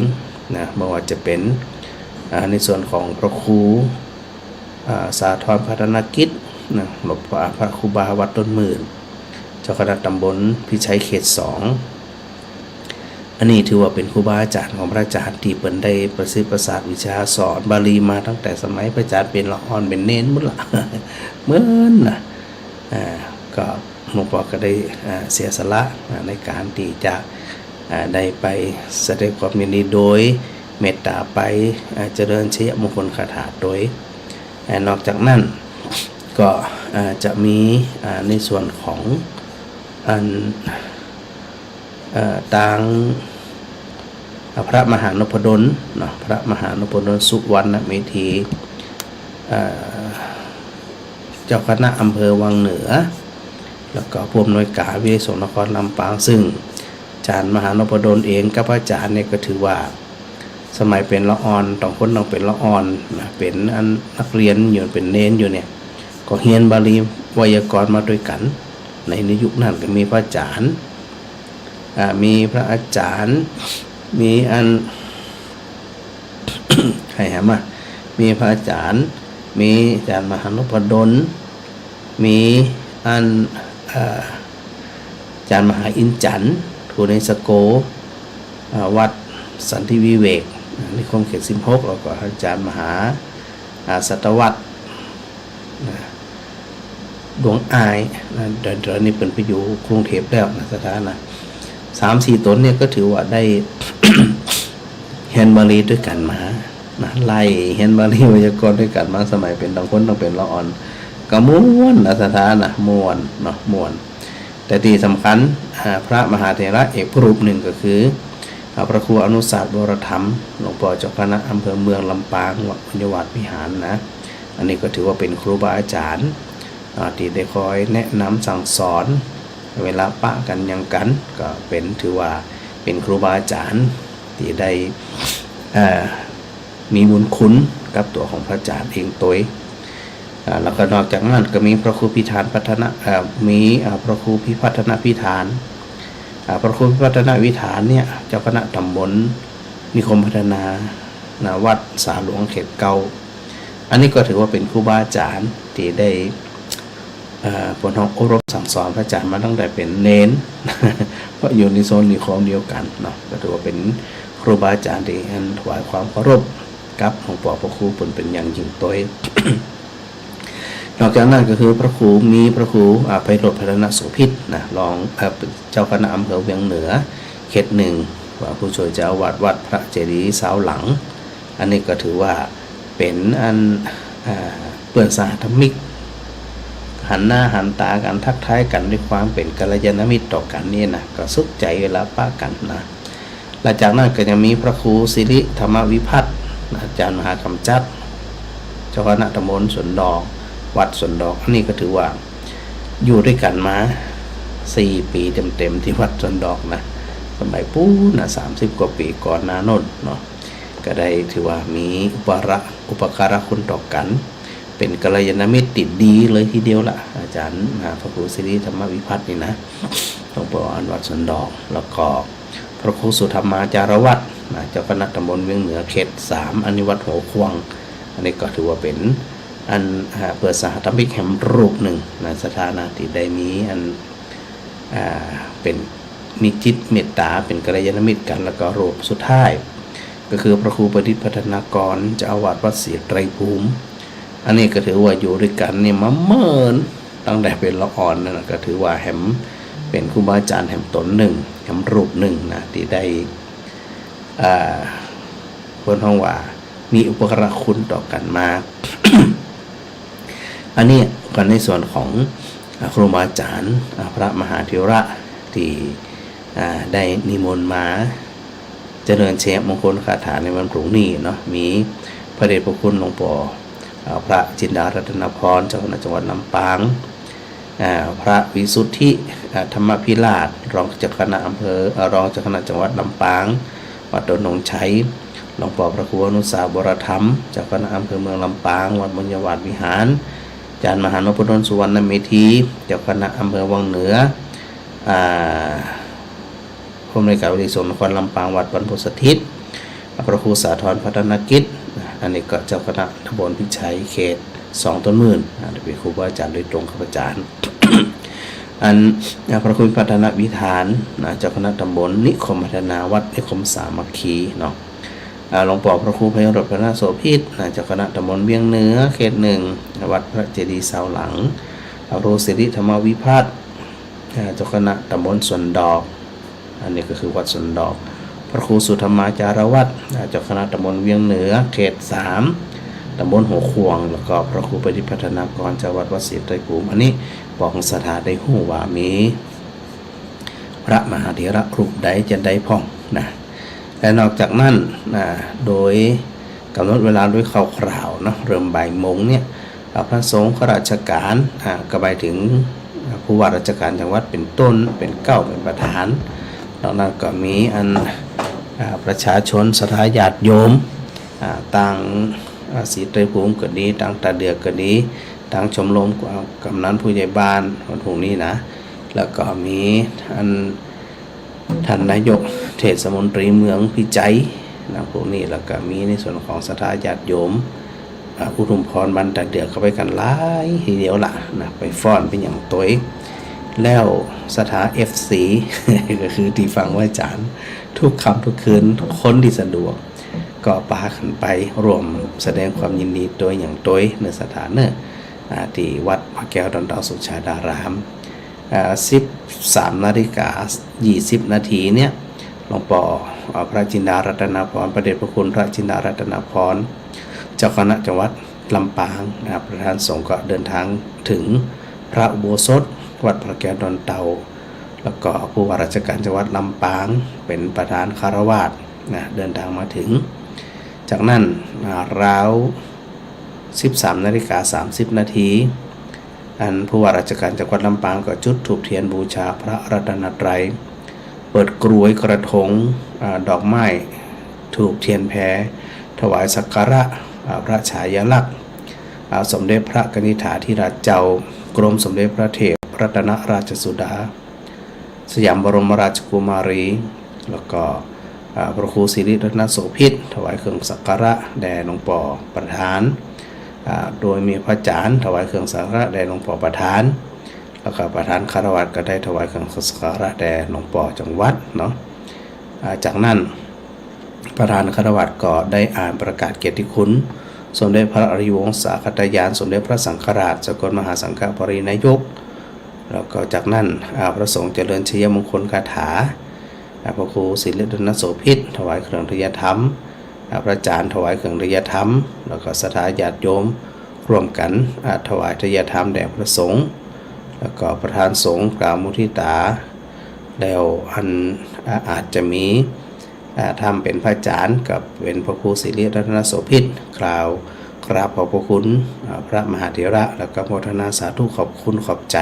นะไม่ว่าจะเป็นในส่วนของพระครูสาธรพัฒนกิจนะหลวงพ่อพระครูบาวัดต้นหมื่นเจ้าคณะตำบลพิชัยเขต 2อันนี้ถือว่าเป็นครูบาอาจารย์ของพระอาจารย์ที่เปิ่นได้ประสิทธิ์ประสาทวิชาสอนบาลีมาตั้งแต่สมัยพระอาจารย์เป็นละอ่อนเป็นเน้นหมดละเหมือนนะก็หลวงพ่อก็ได้เสียสละในการที่จะได้ไปแสดงความยินดีโดยเมตตาไปเจริญชัยมงคลคาถาโดยนอกจากนั้นก็จะมีในส่วนของต่างพระมหานพดลเนาะพระมหานพดลสุวรรณเมธีเจ้าคณะอำเภอวังเหนือแล้วก็ผู้อำนวยการวิทยาศาสตร์นครลำปางซึ่งอาจารย์มหานพดลเองกับอาจารย์เนี่ยก็ถือว่าสมัยเป็นละอ่อนต้องเป็นละอ่อนนะเป็นนักเรียนอยู่เป็นเน้นอยู่เนี่ยก็เรียนบาลีไวยากรณ์มาด้วยกันในยุคนั้นก็มีพระอาจารย์มีพระอาจารย์มี ใครหามามีพระอาจารย์มีอาจารย์มหานพดลมีอาจารย์มหาอินจันทร์ครูในสโกวัดสันติวิเวกนิคมเขต16แล้วก็อาจารย์มหาสัตวัตรดวงอายเดี๋ยวนี้เป็นไปอยู่กรุงเทพแล้วนะสถานะ 3-4 ตนเนี่ยก็ถือว่าได้ เรียนบาลีด้วยกันมานะไล่เรียนบาลีไวยากรณ์ด้วยกันมาสมัยเป็นต้องเป็นละอ่อนก็ม่วนนะสถานะม่วนเนาะม่วนแต่ที่สำคัญพระมหาเถระเอกรูปหนึ่งก็คือพระครูอนุสาสวรธรรมหลวงพ่อเจ้าคณะอำเภอเมืองลำปางวัดปัญญวัฒน์วิหารนะอันนี้ก็ถือว่าเป็นครูบาอาจารย์ที่ได้คอยแนะนำสั่งสอนเวลาปะกันยังกันก็เป็นถือว่าเป็นครูบาอาจารย์ที่ได้มีบุญคุณกับตัวของพระอาจารย์เองตัวแล้วก็นอกจากนั้นก็มีพระครูพิธานพัฒนามีพระครูพิพัฒนาพิธานพระครูพิพัฒนาวิธานเนี่ยเจ้าคณะตำบลนิคมพัฒนาวัดสาหลวงเขตเก่าอันนี้ก็ถือว่าเป็นครูบาอาจารย์ที่ได้ผลของอบรมสั่งสอนพระอาจารย์มาตั้งแต่เป็นเน้น เพราะอยู่ในโซนนิคมเดียวกันเนาะก็ถือว่าเป็นครูบาอาจารย์ที่ถวายความเคารพกับหลวงพ่อพระครูเป็นอย่างยิ่งตัวนอกจากนั้นก็คือพระครูมีพระครูไพโรจน์พัฒนโสภิตนะรองเจ้าคณะอำเภอเวียงเหนือเขต 1ว่าผู้ช่วยเจ้าวัดพระเจดีย์สาวหลังอันนี้ก็ถือว่าเป็นเปื่อนสหธรรมิกหันหน้าหันตากันทักทายกันด้วยความเป็นกัลยาณมิตรต่อกันนี่นะก็สุขใจเวลาป้ากันนะหลังจากนั้นก็จะมีพระครูสิริธรรมวิพัฒน์อาจารย์มหากำจัดเจ้าคณะตำบลสวนดอกวัดสวนดอกอันนี้ก็ถือว่าอยู่ด้วยกันมา 4 ปีเต็มๆที่วัดสวนดอกนะสมัยปู้นะ30 กว่าปีก่อนหน้าโน้นเนาะก็ได้ถือว่ามีอุปการะคุณต่อกันเป็นกัลยาณมิตรติดดีเลยทีเดียวละอาจารย์พระครูสิริธรรมวิพัฒน์นี่นะหลวงพ่ออันวัดสวนดอกแล้วก็พระครูสุธรรมาจารวัตรเจ้าคณะตำบลเวียงเหนือเขต3อันนี้วัดหัวควงอันนี้ก็ถือว่าเป็นอันเปิดสหธรรมิกแห่งรูปหนึ่งนะสถานะที่ได้มีอันเป็นมีจิตเมตตาเป็นกัลยาณมิตรกันแล้วก็รูปสุดท้ายก็คือพระครูประดิษฐ์พัฒนากรเจ้าอาวาสวัดศรีไตรภูมิอันนี้ก็ถือว่าอยู่ด้วยกันนี่มาเมินตั้งแต่เป็นละอ่อนนั่นก็ถือว่าแหมเป็นครูบาอาจารย์แหมตนหนึ่งแหมรูปหนึ่งนะที่ได้คนห้องว่ามีอุปการะคุณต่อกันมา อันนี้ก็ในส่วนของครูบาอาจารย์พระมหาเถระที่ได้นิมนต์มาเจริญเชฟมงคลคาถาในวันพรุ่งนี้เนาะมีพระเดชพระคุณหลวงปู่พระจินดารัตนพรเจ้าคณะจังหวัดลำปางพระวิสุทธิธรรมพิราชรองเจ้าคณะอำเภอรองเจ้าคณะจังหวัดลำปางวัดดอนหนองชัยหลวงปู่พระครูอนุสาบรธรรมเจ้าคณะอำเภอเมืองลำปางวัดบุญญวาสวิหารอาจารย์มหานพดลสุวรรณเมธีเจ้าคณะอำเภอวังเหนือผู้อำนวยการบริษัทนครลำปางวัดบรรพสถิตพระครูสาธรพัฒนกิจอันนี้ก็เจ้าคณะตำบลพิชัยเขต2 ต้นหมื่นเป็นครูบาอาจารย์โดยตรงครับอาจารย์ อันพระครูพัฒนวิธานเจ้าคณะตำบลนิคมพัฒนาวัดนิคมสามัคคีเนาะหลวงปู่พระครูพยรพระนาโสภิตเจ้าคณะตำบลเวียงเหนือเขต1วัดพระเจดีย์เสาหลังพระครูสิริธรรมวิพัฒน์เจ้าคณะตำบลสวนดอกอันนี้ก็คือวัดสวนดอกพระครูสุธรรมาจารวัตรเจ้าคณะตำบลเวียงเหนือเขต3ตำบลหัวควงแล้วก็พระครูประดิษฐ์พัฒนากรเจ้าวัดวัดศรีไตรภูมิอันนี้บอกสถานได้หู้ว่ามีพระมหาเถระรูปใดจะได้พ่องนะและนอกจากนั้นโดยกำหนดเวลาด้วยคร่าวๆเนาะเริ่มบ่ายโมงเนี่ยพระสงฆ์ข้าราชการก็ไปถึงผู้ว่าราชการจังหวัดเป็นต้นเป็นเป็นประธานนอกนั้นก็มีอันประชาชนศรัทธาญาติโยมต่างศรีไตรภูมิก็ดีต่างตาเดือกก็ดีต่างชมรมกำนันผู้ใหญ่บ้านวันพรุ่งนี้นะแล้วก็มีอันท่านนายกเทศมนตรีเมืองพิจัยนะพวกนี้แล้วก็มีในส่วนของศรัทธาญาติโยมอุทุมพรบันตาเดือกเข้าไปกันหลายทีเดียวล่ะนะไปฟ้อนเป็นอย่างตัวแล้วสถา FC ก็คือที่ฟังว่าอาจารย์ทุกคำทุกคืนทุกคนที่สะดวกก็พาขึ้นไปรวมแสดงความยินดีโดยอย่างตัวในสถานที่วัดพระแก้วดอนดาวสุชาดาราม13:20 นาทีเนี่ยหลวงปู่พระจินดารัตนพรประเดชพระคุณพระจินดารัตนพรเจ้าคณะจังหวัดลำปางประธานสงฆ์ก็เดินทางถึงพระอุโบสถวัดพระแก้วดอนเตาแล้วก็ผู้ว่าราชการจังหวัดลำปางเป็นประธานคารวาสเดินทางมาถึงจากนั้นราว 13:30 นาทีอันผู้ว่าราชการจังหวัดลำปางก็จุดธูปเทียนบูชาพระรัตนตรัยเปิดกรวยกระทงดอกไม้ธูปเทียนแพถวายสักการะพระฉายาลักษณ์สมเด็จพระกนิษฐาธิราชเจ้ากรมสมเด็จพระเทพรัตนราชสุดาสยามบรมราชกุมารีแล้วก็พระครูสิริรัตนโสภิตถวายเครื่องสักการะแด่หลวงปู่ประธานโดยมีพระอาจารย์ถวายเครื่องสักการะแด่หลวงปู่ประธานแล้วก็ประธานคารวะก็ได้ถวายเครื่องสักการะแด่หลวงปู่จังหวัดเนาะจากนั้นประธานคารวะก็ได้อ่านประกาศเกียรติคุณสมเด็จพระอริยวงศาคตายานสมเด็จพระสังฆราชสกลมหาสังฆปรินายกแล้วก็จากนั้นพระสงฆ์เจริญชัยมงคลคาถาพระครูศิริรัตนโสภิตถวายเครื่องทยธรรมพระอาจารย์ถวายเครื่องทยธรรมแล้วก็ศรัทธาญาติโยมร่วมกันถวายทยธรรมแด่พระสงฆ์แล้วก็ประธานสงฆ์กล่าวมุทิตาแล้วอาจจะมีทำเป็นพระอาจารย์กับเป็นพระครูศิริรัตนโสภิตกล่าวกราบขอบพระคุณพระมหาเถระแล้วก็โมทนาสาธุขอบคุณขอบใจ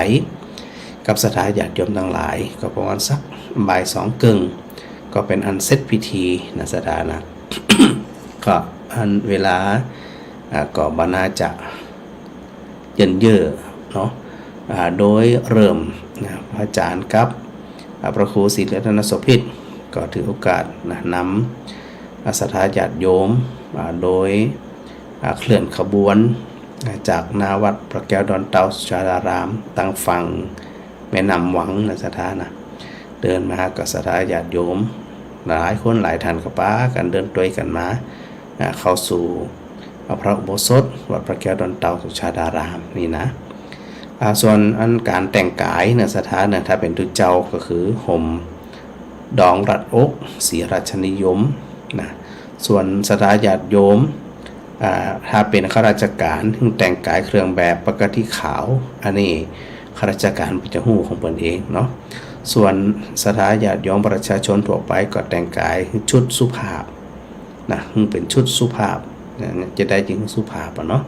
กับสถาญาติโยมทั้งหลายก็ประมาณสักบ่าย2 กึ่งก็เป็นอันเสร็จพิธีนะสถานะ ก็อันเวลาก็บรรณาจะเย็นเยอะเนาะโดยเริ่มพระอาจารย์กับพระครูศรีรัตนโสภิตก็ถือโอกาสนำสถาญาติโยมโดยเคลื่อนขบวนจากนาวัดพระแก้วดอนเตาสุชาดารามตั้งฝั่งแม่น้ำหวังนะสถานะเดินมากับสถาญาติโยมหลายคนหลายท่านกับป้ากันเดินด้วยกันมาเข้าสู่พระอุโบสถวัดพระแก้วดอนเตาสุชาดารามนี่นะส่วนอันการแต่งกายในสถานนะถ้าเป็นทุเจ้าก็คือห่มดองรัดอกสีราชนิยมนะส่วนสถาญาติโยมถ้าเป็นข้าราชการแต่งกายเครื่องแบบปกติขาวอันนี้ข้าราชการจะหู้ของตนเองเนาะส่วนสถาญาติโยมประชาชนทั่วไปก็แต่งกายชุดสุภาพนะเป็นชุดสุภาพจะได้จริงสุภาพเนาะ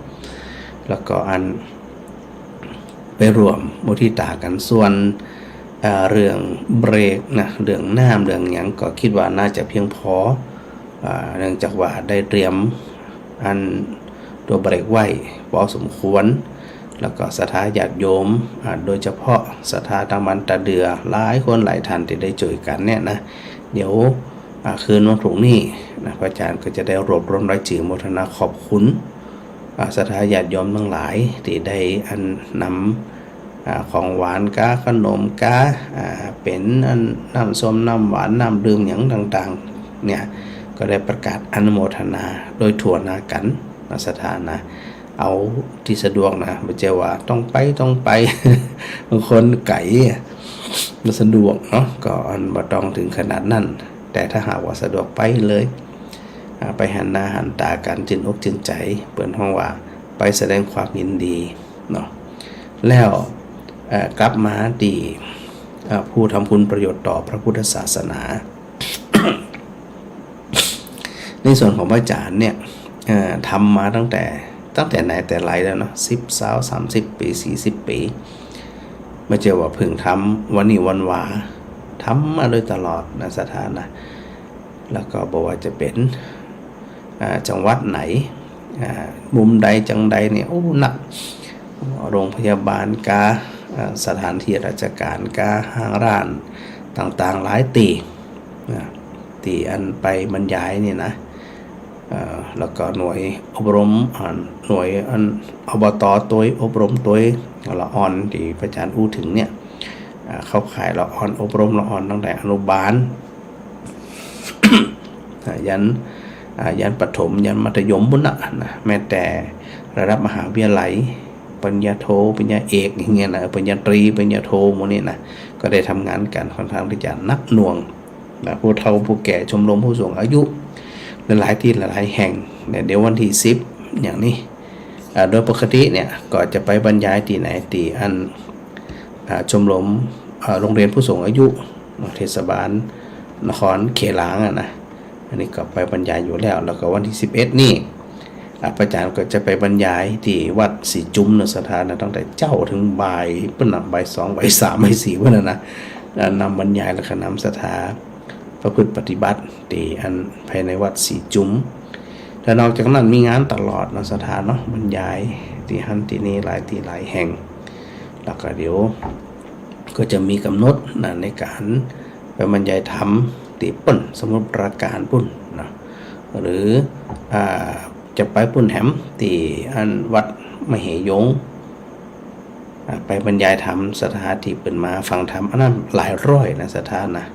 แล้วก็อันไปรวมมุทิตากันส่วนเรื่องเบรกนะเรื่องน้ำเรื่องหยังก็คิดว่าน่าจะเพียงพอเนื่องจากว่าได้เตรียมอันตัวเบรกไว้พอสมควรแล้วก็สถาญาติโยมโดยเฉพาะสถาตังบันตะเดือหลายคนหลายท่านที่ได้ช่วยกันเนี่ยนะเดี๋ยวคืนวันพรุ่งนี้นะพระอาจารย์ก็จะได้รวบรวมรายชื่อโมทนาขอบคุณสถาญาติโยมทั้งหลายที่ได้อันนำของหวานกาขนมกาเป็นอันน้ำส้มน้ำหวานน้ำดื่มอย่างต่างๆเนี่ยก็ได้ประกาศอนุโมทนาโดยทั่วหน้ากันสถานะเอาที่สะดวกนะไม่ใช่ว่าต้องไป บางคนไก่มันสะดวกเนาะก็อันบ่ต้องถึงขนาดนั้นแต่ถ้าหากว่าสะดวกไปเลยไปหันหน้าหันตากันจินอกจินใจเปิดห้องว่าไปแสดงความยินดีเนาะแล้วกลับมาดีผู้ทำคุณประโยชน์ต่อพระพุทธศาสนา ในส่วนของพระอาจารย์เนี่ยทำมาตั้งแต่ไหนแต่ไรแล้วเนาะ30 ปี 40 ปีไม่เจอว่าพึ่งทำวันนี้วันวาทำมาโดยตลอดนะสถานะแล้วก็บอกว่าจะเป็นจังหวัดไหนมุมใดจังใดเนี่ยโอ้หนักโรงพยาบาลกาสถานที่ราชการกาห้างร้านต่างๆหลายตีอันไปบรรยายเนี่ยนะแล้วก็หน่วยอบรมหน่วยอันอบต.ตัวอบรมตัวละอ่อนที่พระอาจารย์อู้ถึงเนี่ยเข้าขายละอ่อนอบรมละอ่อนตั้งแต่อนุบาล ยันประถมยันมัธยมบุญนะแม้แต่ระดับมหาวิทยาลัยปริญญาโทปริญญาเอกอย่างเงี้ยนะปริญญาตรีปริญญาโทพวกนี้นะก็ได้ทำงานกันค่อนข้างที่จะนักหน่วงผู้เฒ่าผู้แก่ชมรมผู้สูงอายุหลายที่หลายแห่งเนี่ยเดี๋ยววันที่10อย่างนี้โดยปกติเนี่ยก็จะไปบรรยายที่ไหนที่อันชมรมโรงเรียนผู้สูงอายุเทศบาลนครเขลางนะอันนี้ก็ไปบรรยายอยู่แล้วก็วันที่11นี่พระอาจารย์ก็จะไปบรรยายที่วัดศรีจุ้มนสถานตั้งแต่เจ้าถึงบ่ายเพิ่นบ่าย2บ่าย3บ่าย4เพิ่นนะนำบรรยายแล้วก็นำสถาประพฤติปฏิบัติที่อันภายในวัดศรีจุ้มแต่นอกจากนั้นมีงานตลอดนะสถานเนาะบรรยายที่หันที่นี้หลายแห่งแล้วก็เดี๋ยวก็จะมีกำหนดนะในการไปบรรยายธรรมที่ปุ่นสมุทรปราการปุ่นนะหรือจะไปปุ่นแหมที่อันวัดมเหยงไปบรรยายธรรมสถานที่เป็นมาฟังธรรมอันนั้นหลายร้อยนะสถานนะ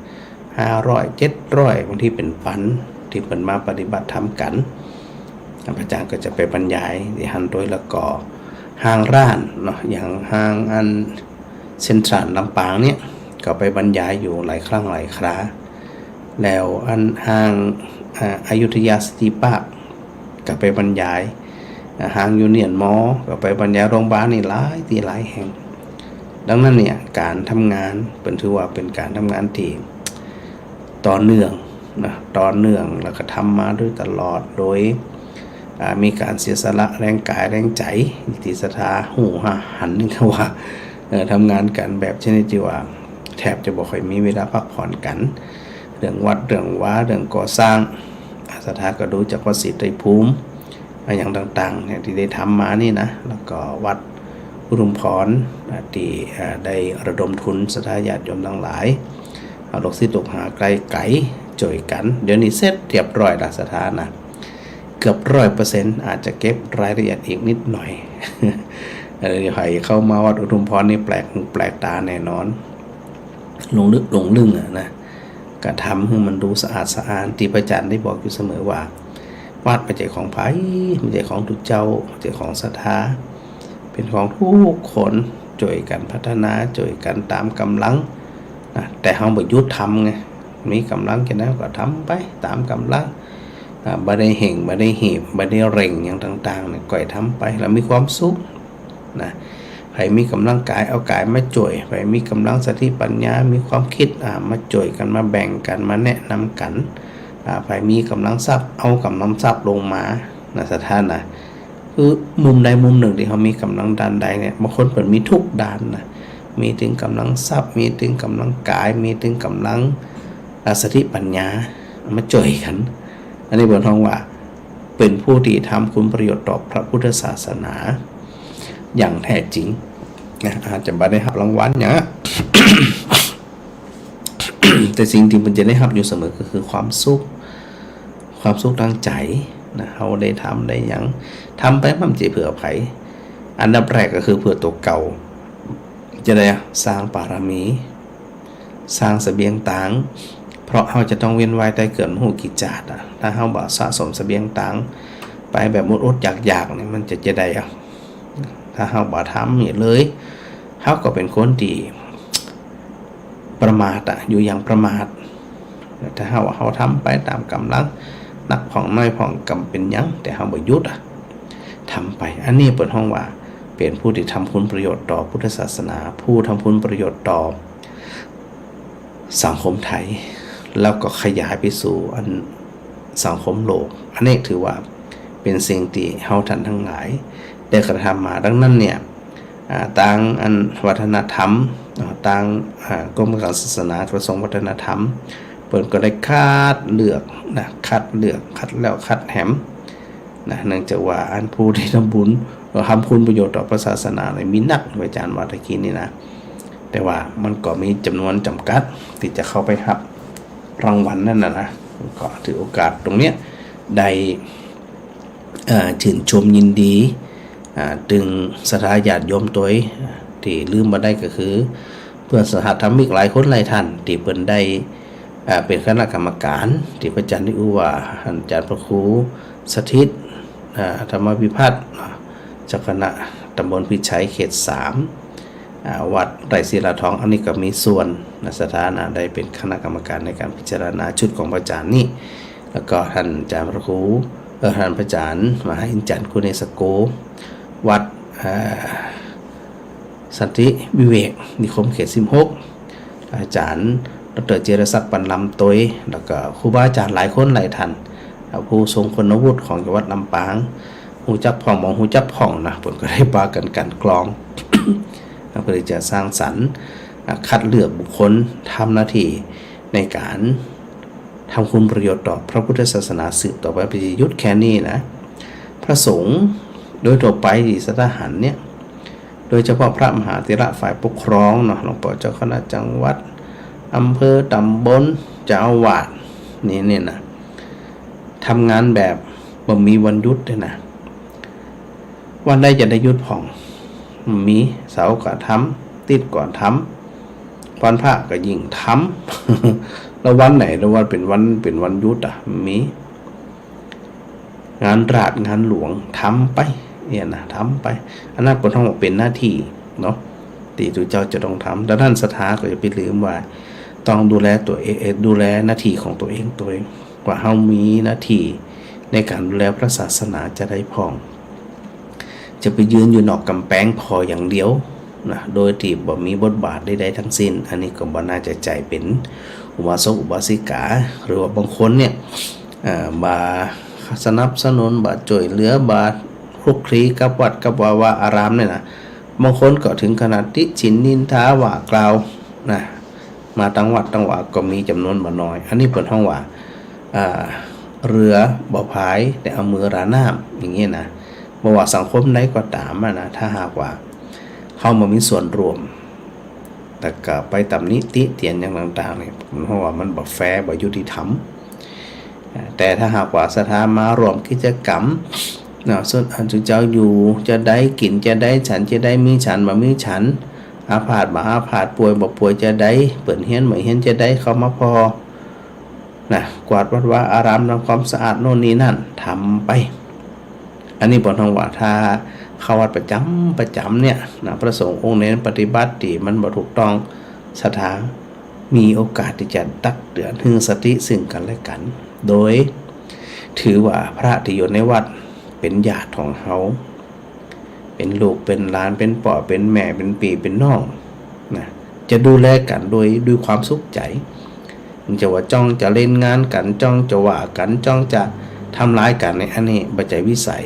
500 700บางที่เป็นพันที่เป็นมาปฏิบัติธรรมกันพระอาจารย์ก็จะไปบรรยายที่หันโดยแล้วก็ห้างร้านเนาะอย่างห้างอันเซ็นทรัลลำปางเนี่ยก็ไปบรรยายอยู่หลายครั้งหลายคราแล้วอันห้างอยุธยาสตีปาร์คก็ไปบรรยายห้างยูเนียนมอก็ไปบรรยายโรงพยาบาลนี่หลายแห่งดังนั้นเนี่ยการทำงานเป็นถือว่าเป็นการทำงานที่ต่อเนื่องแล้วก็ทำมาด้วยตลอดโดยมีการเสียสละแรงกายแรงใจที่ศรัทธาหูหันนี่คือว่า ทำงานกันแบบชนิดที่ว่าแทบจะบ่ค่อยมีเวลาพักผ่อนกันเรื่องวัดเรื่องว้าเรื่องก่อสร้างสถาก็ดูจากวัดศรีไตรภูมิอย่างต่างๆเนี่ยที่ได้ทำมานี่นะแล้วก็วัดอุทุมพรที่ได้ระดมทุนสถาญาติโยมทั้งหลายเอาลูกศิษย์ลูกหาไกลไก่จ่วยกันเดี๋ยวนี้เสร็จเรียบร้อยแล้วสถานะเกือบ100%อาจจะเก็บรายละเอียดอีกนิดหน่อย ใครเข้ามาวัดอุทุมพรนี่แปลกตาแน่นอนลงลึกนะก็ทำให้มันดูสะอาดที่พระอาจารย์ได้บอกอยู่เสมอว่าวัดไม่ใช่ของไผ่ไม่ใช่ของทุกเจ้าไม่ใช่ของศรัทธาเป็นของทุกคนช่วยกันพัฒนาช่วยกันตามกำลังนะแต่เฮาบ่หยุดทำไงมีกำลังแค่นั้นก็ทำไปตามกำลังบ่ได้เห่งบ่ได้หีบบ่ได้เร่งอย่างต่างๆเนี่ยก็ให้ทำไปแล้วมีความสุขนะใครมีกำลังกายเอากายมาจ่วยใครมีกำลังสติปัญญามีความคิดมาจ่วยกันมาแบ่งกันมาแนะนำกันใครมีกำลังทรัพย์เอากำลังทรัพย์ลงมานะสถานะคือมุมใดมุมหนึ่งที่เขามีกำลังด้านใดเนี่ยบางคนเปิดมีทุกด้านนะมีถึงกำลังทรัพย์มีถึงกำลังกายมีถึงกำลังสติปัญญามาจ่วยกันอันนี้บนท้องว่าเป็นผู้ที่ทำคุณประโยชน์ต่อพระพุทธศาสนาอย่างแท้จริงนะอาจจะไม่ได้รับรางวัลอย่าง แต่สิ่งที่มันจะได้รับอยู่เสมอก็คือความสุขทางใจนะเขาได้ทำได้อย่างทำไปมันจะเผื่อไผอันดับแรกก็คือเผื่อตัวเก่าจะได้สร้างปารมีสร้างเสบียงต่างเพราะเขาจะต้องเวียนว่ายตายเกิดหูกิจจาดถ้าเขาบ่สะสมเสบียงต่างไปแบบอดอยากเนี่ยมันจะได้ถ้าเขาบ่ทำอย่างเลยเขาก็เป็นคนที่ประมาทอยู่อย่างประมาทแต่เขาทำไปตามกำลังนักผ่องน้อยผ่องกำเป็นยังแต่เขาบ่หยุดทำไปอันนี้เปิดห้องว่าเป็นผู้ที่ทำคุณประโยชน์ต่อพุทธศาสนาผู้ทำคุณประโยชน์ต่อสังคมไทยแล้วก็ขยายไปสู่อันสังคมโลกอันนี้ถือว่าเป็นสิ่งที่เฮาท่านทั้งหลายได้กระทำมาดังนั้นเนี่ยต่างอันวัฒนธรรมต่างกรมการศาสนากระทรวงวัฒนธรรมเปิดก็ได้คัดเลือกคัดแล้วคัดแหมนะเนื่องจากว่าอันผู้ที่ทำบุญทำคุณประโยชน์ต่อศาสนาเนี่ยมีนักอาจารย์ว่าตะกี้นี่นะแต่ว่ามันก็มีจำนวนจำกัดที่จะเข้าไปรับรางวัลนั่นนะก็ถือโอกาสตรงเนี้ยได้ชื่นชมยินดีถึงสถาญาติโยมตัวที่ลืมมาได้ก็คือเพื่อนสหธรรมิกหลายคนหลายท่านที่เพิ่นได้เป็นคณะกรรมการที่พระอาจารย์นิอุว่าอาจารย์พระครูสถิตธรรมวิพัฒน์เจ้าคณะตำบลพิชัยเขต3วัดไร่ศิลาทองอันนี้ก็มีส่วนสถานะได้เป็นคณะกรรมการในการพิจารณาชุดของพระอาจารย์นี่แล้วก็ท่านอาจารย์พระครูท่านพระอาจารย์มหาอินจันทร์คุณเนสโกวัดสันติวิเวกนิคมเขต16อาจารย์ดร.เจรศักดิ์ปันลำตัวแล้วก็ครูบาอาจารย์หลายคนหลายท่านผู้ทรงคุณวุฒิของจังหวัดลำปางหูจักผ่องมองหูจักผ่องนะผมก็ได้ปากันกลอง เพื่อจะสร้างสรรค์คัดเลือกบุคคลทำหน้าที่ในการทำคุณประโยชน์ต่อพระพุทธศาสนาสืบต่อไปประยุทธ์แค่นี้นะพระสงฆ์โดยทั่วไปที่สถานหันเนี่ยโดยเฉพาะพระมหาเถระฝ่ายปกครองเนาะหลวงพ่อเจ้าคณะจังหวัดอำเภอตำบลเจ้าอาวาสนี่นะทำงานแบบบ่มีวันหยุดเลยนะวันใดจะได้หยุดผ่องมีเสาร์ก็ทำติดก่อนทำวันพระก็ยิ่งทำแล้ววันไหนแล้ววันเป็นวันหยุดมีงานราชงานหลวงทำไปเนี่ยนะทำไปอันนั้นเป็นทั้งหมดเป็นหน้าที่เนาะที่ตัวเจ้าจะต้องทำดังนั้นศรัทธาก็จะไปลืมว่าต้องดูแลตัวเองดูแลหน้าที่ของตัวเองว่าเฮามีหน้าที่ในการดูแลพระศาสนาจะได้พองจะไปยืนอยู่นอกกำแพงพออย่างเดียวนะโดยที่บ่มีบทบาทใดๆทั้งสิ้นอันนี้ก็บ่น่าจะใจเป็นอุบาสกอุบาสิกาหรือว่าบางคนเนี่ยบ่สนับสนุนบ่ช่วยเหลือบ่คลุกคลีกับวัดกับวาอารามเนี่ยนะ บางคนก็ถึงขนาดติฉินนินทาว่ากล่าวนะมาตั้งวัดตั้งว่าก็มีจำนวนบ่น้อยอันนี้เปิดห้องว่าเรือบ่พายแต่เอามือราน้ำอย่างเงี้ยนะบ่ว่าสังคมใดก็ตามนะถ้าหากว่าเข้ามามีส่วนร่วมแต่ก็ไปตำหนิติเตียนอย่างต่างๆเนี่ยเพราะว่ามันบ่แฟร์บ่ยุติธรรมแต่ถ้าหากว่าสถานมารวมกิจกรรมส่วนอันจุเจ้าอยู่จะได้กินจะได้ฉันจะได้มีฉันบ่มีฉันอาพาธบ่อาพาธป่วยบ่ป่วยจะได้เปิดเฮียนบ่เฮียนจะได้เข้ามาพอกวาดวัดว่าอารามทำความสะอาดโน่นนี่นั่นทำไปอันนี้บอกทางว่าถ้าเข้าวัดประจำเนี่ยนะพระสงฆ์องค์เน้นปฏิบัติที่มันบ่ถูกต้องสถานมีโอกาสที่จะตักเตือนให้สติซึ่งกันและกันโดยถือว่าพระที่อยู่ในวัดเป็นญาติของเขาเป็นลูกเป็นหลานเป็นพ่อเป็นแม่เป็นพี่เป็นน้องนะจะดูแลกันโดยด้วยความสุขใจมันจะว่าจ้องจะเล่นงานกันจ้องจะว่ากันจ้องจะทำร้ายกันในอันนี้ปัจจัยวิสัย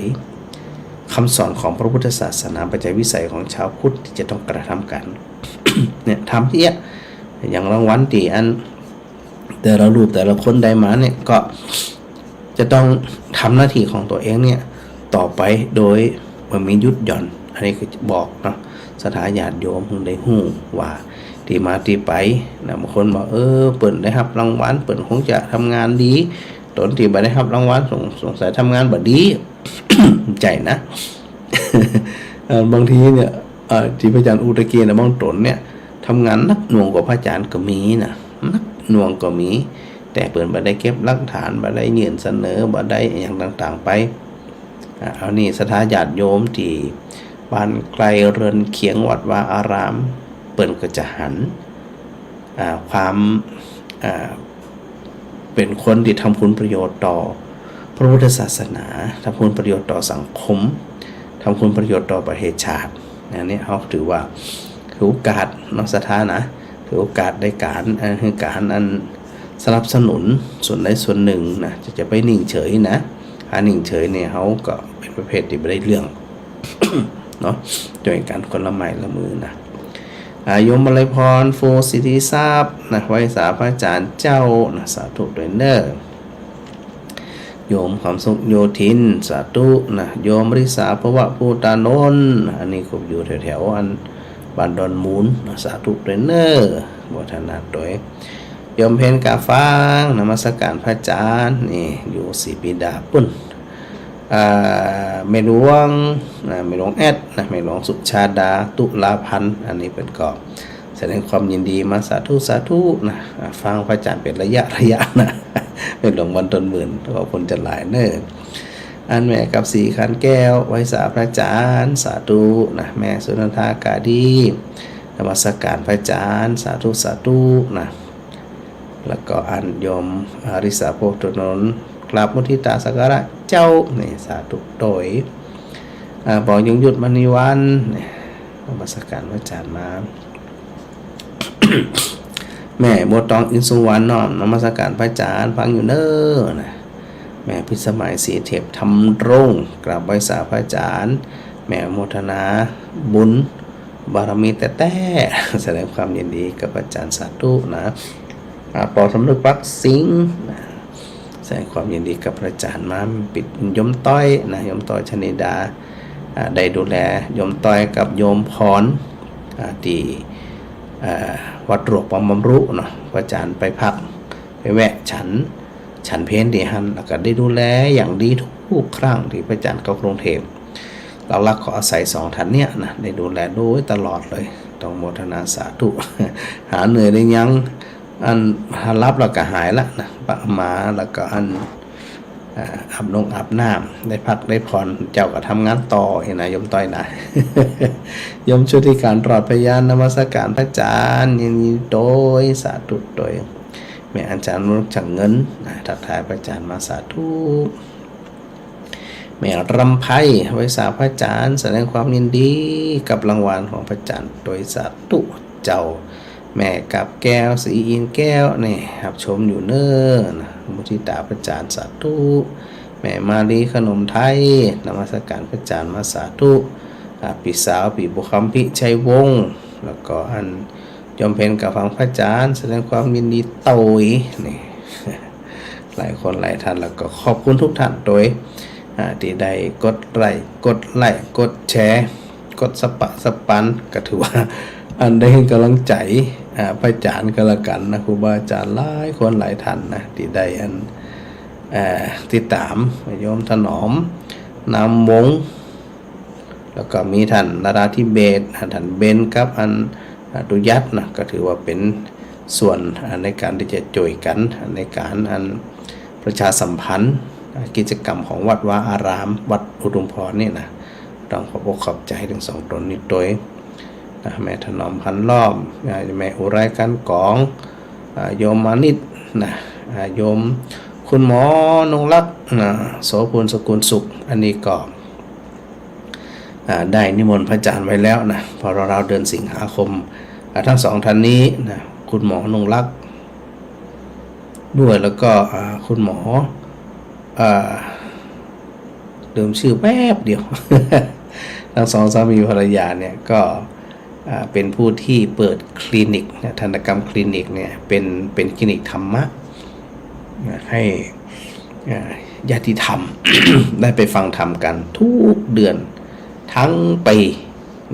คำสอนของพระพุทธศาสนาปัจจัยวิสัยของชาวพุทธที่จะต้องกระทำกัน เนี่ยทำที่อย่างรางวัลที่อันแต่ละรูปแต่ละคนได้มาเนี่ยก็จะต้องทำหน้าที่ของตัวเองเนี่ยต่อไปโดยมันมียุดหย่อนอันนี้ก็บอกเนาะสถาญาติโยมคงได้หู้ว่าที่มาที่ไปนะบางคนบอกเปิ่นได้รับรางวัลเปิ่นคงจะทำงานดีตนที่บ่ได้รับรางวัลสงสัยทำงานบ่ดี ใจนะ บางทีเนี่ยที่พระอาจารย์อุตเกียนะบางตนเนี่ยทำงานนักหน่วงกว่าพระอาจารย์ก็มีนะนักหน่วงก็มีแต่เปิ่นบ่ได้เก็บหลักฐานบ่ได้ยื่นเสนอบ่ได้อย่างต่างๆไปเอานี่สถาญาติโยมที่บ้านไกลเรือนเคียงวัดวาอารามเปิ่นก็จะหันความเป็นคนที่ทำคุณประโยชน์ต่อพระพุทธศาสนาทำคุณประโยชน์ต่อสังคมทำคุณประโยชน์ต่อประเทศชาตินี่เขาถือว่าถือโอกาสนอกสถานะถือโอกาสในการอันสนับสนุนส่วนใดส่วนหนึ่งนะจะไปนิ่งเฉยนะนิ่งเฉยเนี่ยเขาก็เป็นประเภทที่ไม่ได้เรื่อง เนาะโดยการคนละไม้ละมือนะโยมบรรยพรโฟสิทธิทราบนะไว้สาพระอาจารย์เจ้านะสาธุด้วยเนอโยมความสุขโยธินสาธุนะโยมริษาภวะภูตานนท์อันนี้ก็อยู่แถวๆอันบ้านดอนมูลนะสาธุด้วยเนอวัฒนาโดยโยมเพนกาฟังนมัสการพระอาจารย์นี่อยู่ศรีปิดาปุ่นเมหลวงแอดนะเมหลวงสุชาดาตุลาพันธ์อันนี้เป็นก็แสดงความยินดีมาสาธุนะฟังพระอาจารย์เป็นระยะนะเมหลวงวันต้นหมื่นขอบคุณจะหลายเน้ออันแม่กับสีขันแก้วไว้สาพระอาจารย์สาธุนะแม่สุนันทากาดีนมัสการพระอาจารย์สาธุนะแล้วก็อันโยมอาริสาโพธนนท์กราบมุทิตาสักการะเจ้านี่สาธุโดยบอกยงหยุดมณีวันนี่นมัสการพระอาจารย์มา แม่บัวตองอินสุวรรณน้อมนมัสการพระอาจารย์ฟังอยู่เน้อนะแม่พิสมัยศรีเทพทำรงกราบไหว้สาพระอาจารย์แม่โมทนาบุญบารมีแต่แสดงความยินดีกับอาจารย์สาธุนะปอสำนึกปักสิงแสดงความยินดีกับพระอาจารย์มาปิดยมต้อยนะยมต้อยชนิดาได้ดูแลยมต้อยกับโยมพรที่วัดหลวงปอมบำรุเนาะพระอาจารย์ไปพักไปแวะฉันเพนดีฮันแล้วก็ได้ดูแลอย่างดีทุกครั้งที่พระอาจารย์เข้ากรุงเทพเราลักขออาศัย2ท่านเนี่ยนะได้ดูแลโดยตลอดเลยต้องโมทนาสาธุ หาเหนื่อยได้ยังอันรับแล้วก็หายละนะปะมาแล้วก็อันอาบน้ำได้พักได้ผ่อนเจ้าก็ทำงานต่อเห็นนะยมต้อยนะ ยมชุติการปลอดพยานนมัสการพระอาจารย์ยินดีโดยสาธุโดยแม่อาจารย์รู้จักเงินทักทายพระอาจารย์มาสาธุแม่รำไพไว้สาพระอาจารย์แสดงความยินดีกับรางวัลของพระอาจารย์โดยสาธุเจ้าแม่กับแก้วสีอินแก้วนี่รับชมอยู่เน้อนะมุทิตาพระอาจารย์สาธุแม่มาลีขนมไทยนมัสการพระอาจารย์มาสาธุ พี่สาวพี่บุคำพิชัยวงศ์แล้วก็อันยอมเพนกับฟังพระอาจารย์แสดงความยินดีโตยนี่ หลายคนหลายท่านแล้วก็ขอบคุณทุกท่านโดยที่ได้กดไลค์กดแชร์กดสปันก็ถือว่าอันได้ให้กำลังใจพระอาจารย์ก็แล้วกันนะครูบาอาจารย์หลายคนหลายท่านนะที่ได้อันติดตามโยมถนอมนำวงแล้วก็มีท่านนาราธิเบศท่านเบนกับอันดุยัตนะก็ถือว่าเป็นส่วนในการที่จะจ่วยกันในการอันประชาสัมพันธ์กิจกรรมของวัดวาอารามวัดอุดมพรนี่นะต้องขอบใจทั้งสองตนนี้โดยแม่ถนอมพันล้อมแม่อุไรกันกองโยมมานิดนะโยมคุณหมอนงรักโสพลสกุลสุขอันนี้ก็ได้นิมนต์พระอาจารย์ไว้แล้วนะพอเราเดือนสิงหาคมทั้งสองท่านนี้นะคุณหมอนงรักด้วยแล้วก็คุณหมอเดิมชื่อแป๊บเดียว ทั้งสองสามีภรรยาเนี่ยก็เป็นผู้ที่เปิดคลินิกทันตกรรมคลินิกเนี่ยเป็นคลินิกธรรมะให้ญาติธรรม ได้ไปฟังธรรมกันทุกเดือนทั้งปี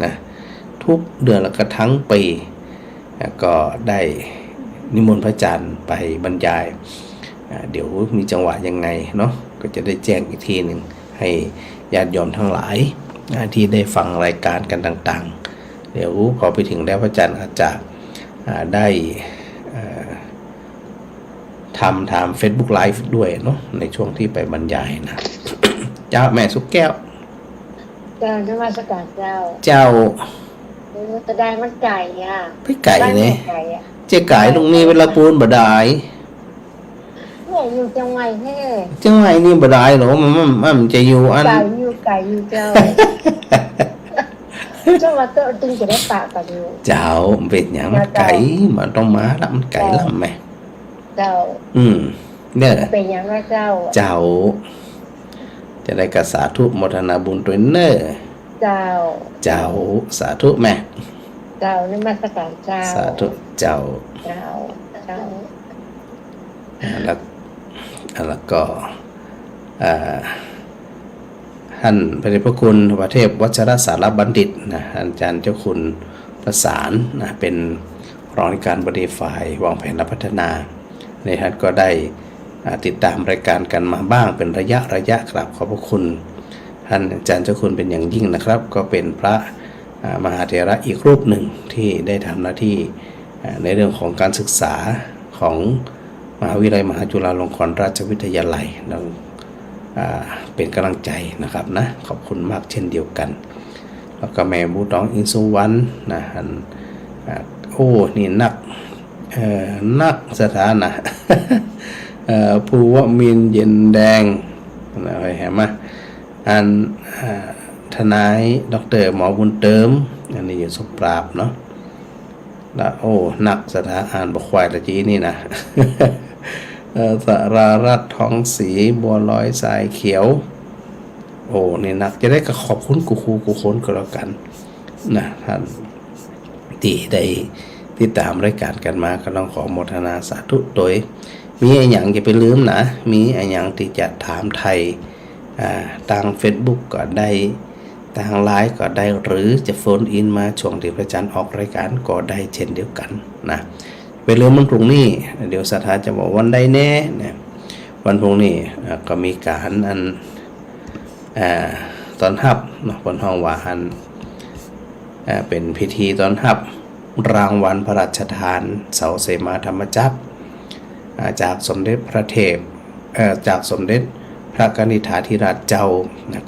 นะทุกเดือนแล้วก็ทั้งปีก็ได้นิมนต์พระอาจารย์ไปบรรยายเดี๋ยวมีจังหวะยังไงเนาะก็จะได้แจ้งอีกทีหนึ่งให้ญาติโยมทั้งหลายที่ได้ฟังรายการกันต่างๆเดี๋ยวพอไปถึงแล้วพระอาจารย์อาจจะได้ทำ Facebook Live ด้วยเนาะในช่วงที่ไปบรรยายนะ เจ้าแม่สุกแก้วเจ้านมัสการเจ้าตะได้มันไก่ไปไก่เนี่ยเจ๊ไก่ตรงนี้เวลาปูนบดายอยู่จังไงแท้จังไงนี่บดายหรอมันจะอยู่อันไก่อยู่เจ้า เจ้ามาเตอตึงจะได้ปะกันอยู่เจ้าเป็ดหยังมันไก่มันต้องมาละมันไก่ละแม่เจ้าเนี่ยเป็นหยังว่าเจ้าจะได้กระสาธุโมทนาบุญตัวเนอเจ้าสาธุแม่เจ้านมัสการเจ้าสาธุเจ้าแล้วก็ท่านพระเดชพระคุณพระเทพวัชรสารบัณฑิตนะอาจารย์เจ้าคุณประสานนะเป็นรองการบริฝ่ายวางแผนและพัฒนาในท่านก็ได้ติดตามรายการกันมาบ้างเป็นระยะกราบขอบพระคุณท่านอาจารย์เจ้าคุณเป็นอย่างยิ่งนะครับก็เป็นพระมหาเถระอีกรูปหนึ่งที่ได้ทำหน้าที่ในเรื่องของการศึกษาของมหาวิทยาลัยมหาจุฬาลงกรณราชวิทยาลัยเป็นกำลังใจนะครับนะขอบคุณมากเช่นเดียวกันแล้วก็แม่บูตองอินสุวรรณนะโอ้นี่นักสถานะภูวมินเย็นแดงอะไรเห็นไหมทนายดร.หมอบุญเติมอันนี้อยู่สุปราบเนาะแล้วโอ้นักสถาอ่านบกควายตะกี้นี่นะ สรารัตน์ทองศรีบัวลอยสายเขียวโอ้นี่นักจะได้ก็ขอบคุณกูคนก็แล้วกันนะท่านที่ได้ติดตามรายการกันมาก็ต้องขอโมทนาสาธุโดยมีอะไรอย่างจะไปลืมนะมีอะไรอย่างที่จะถามไทยทาง Facebook ก็ได้ทางไลน์ก็ได้หรือจะโฟนอินมาช่วงที่พระอาจารย์ออกรายการก็ได้เช่นเดียวกันนะไปลืมมันพรุ่งนี้เดี๋ยวสถาจะบอกวันใดแน่เนี่ยวันพรุ่งนี้ก็มีการตอนฮับเนาะบนห้องว่าเป็นพิธีตอนฮับรางวัลพระราชทานเสาเสมาธรรมจักรจากสมเด็จพระเทพจากสมเด็จพระกนิษฐาธิราชเจ้า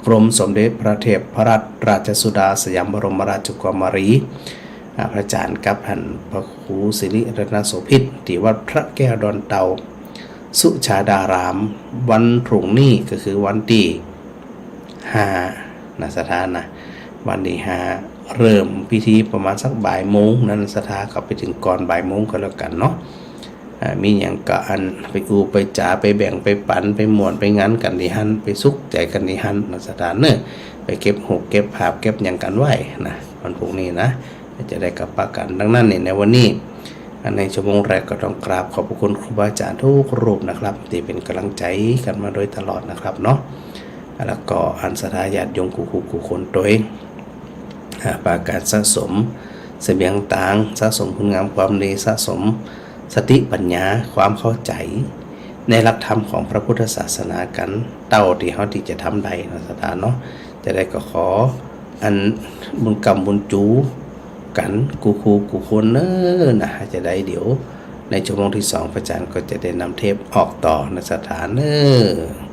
กรมสมเด็จพระเทพพระราชสุดาสยามบรมราชกุมารีพระอาจารย์กับท่านพระครูศิริรัตนโสภิตที่วัดพระแก้วดอนเตาสุชาดารามวันพรุ่งนี้ก็คือวันที่5นะสถานะวันที่5เริ่มพิธีประมาณสักบ่ายโมงนั้นสถาเข้าไปถึงก่อนบ่ายโมงก็แล้วกันเนาะ มีอย่างกะอันไปอูไปจ่าไปแบ่งไปปันไปหมวนไปงั้นกันนี่หันไปสุกใจกันนี่หันนะสถานเนอะไปเก็บหกเก็บภาพเก็บอย่างกันไว้นะวันพรุ่งนี้นะจะได้กลับปากันดังนั้นเนี่ยในวันนี้ในชั่วโมงแรกก็ต้องกราบขอบพระคุณครูบาอาจารย์ทุกรูปนะครับที่เป็นกำลังใจกันมาโดยตลอดนะครับเนาะแล้วก็อันสถาญาติโยมกูคนตัวเองปาการสะสมเสบียงต่างสะสมคุณงามความดีสะสมสติปัญญาความเข้าใจในหลักธรรมของพระพุทธศาสนากันเต้าที่เขาที่จะทำได้นะสถานเนาะจะได้ก็ขออันบุญกรรมบุญจูกันกูคนเนอนะจะได้เดี๋ยวในชั่วโมงที่2พระอาจารย์ก็จะได้นำเทปออกต่อในสถานเนอ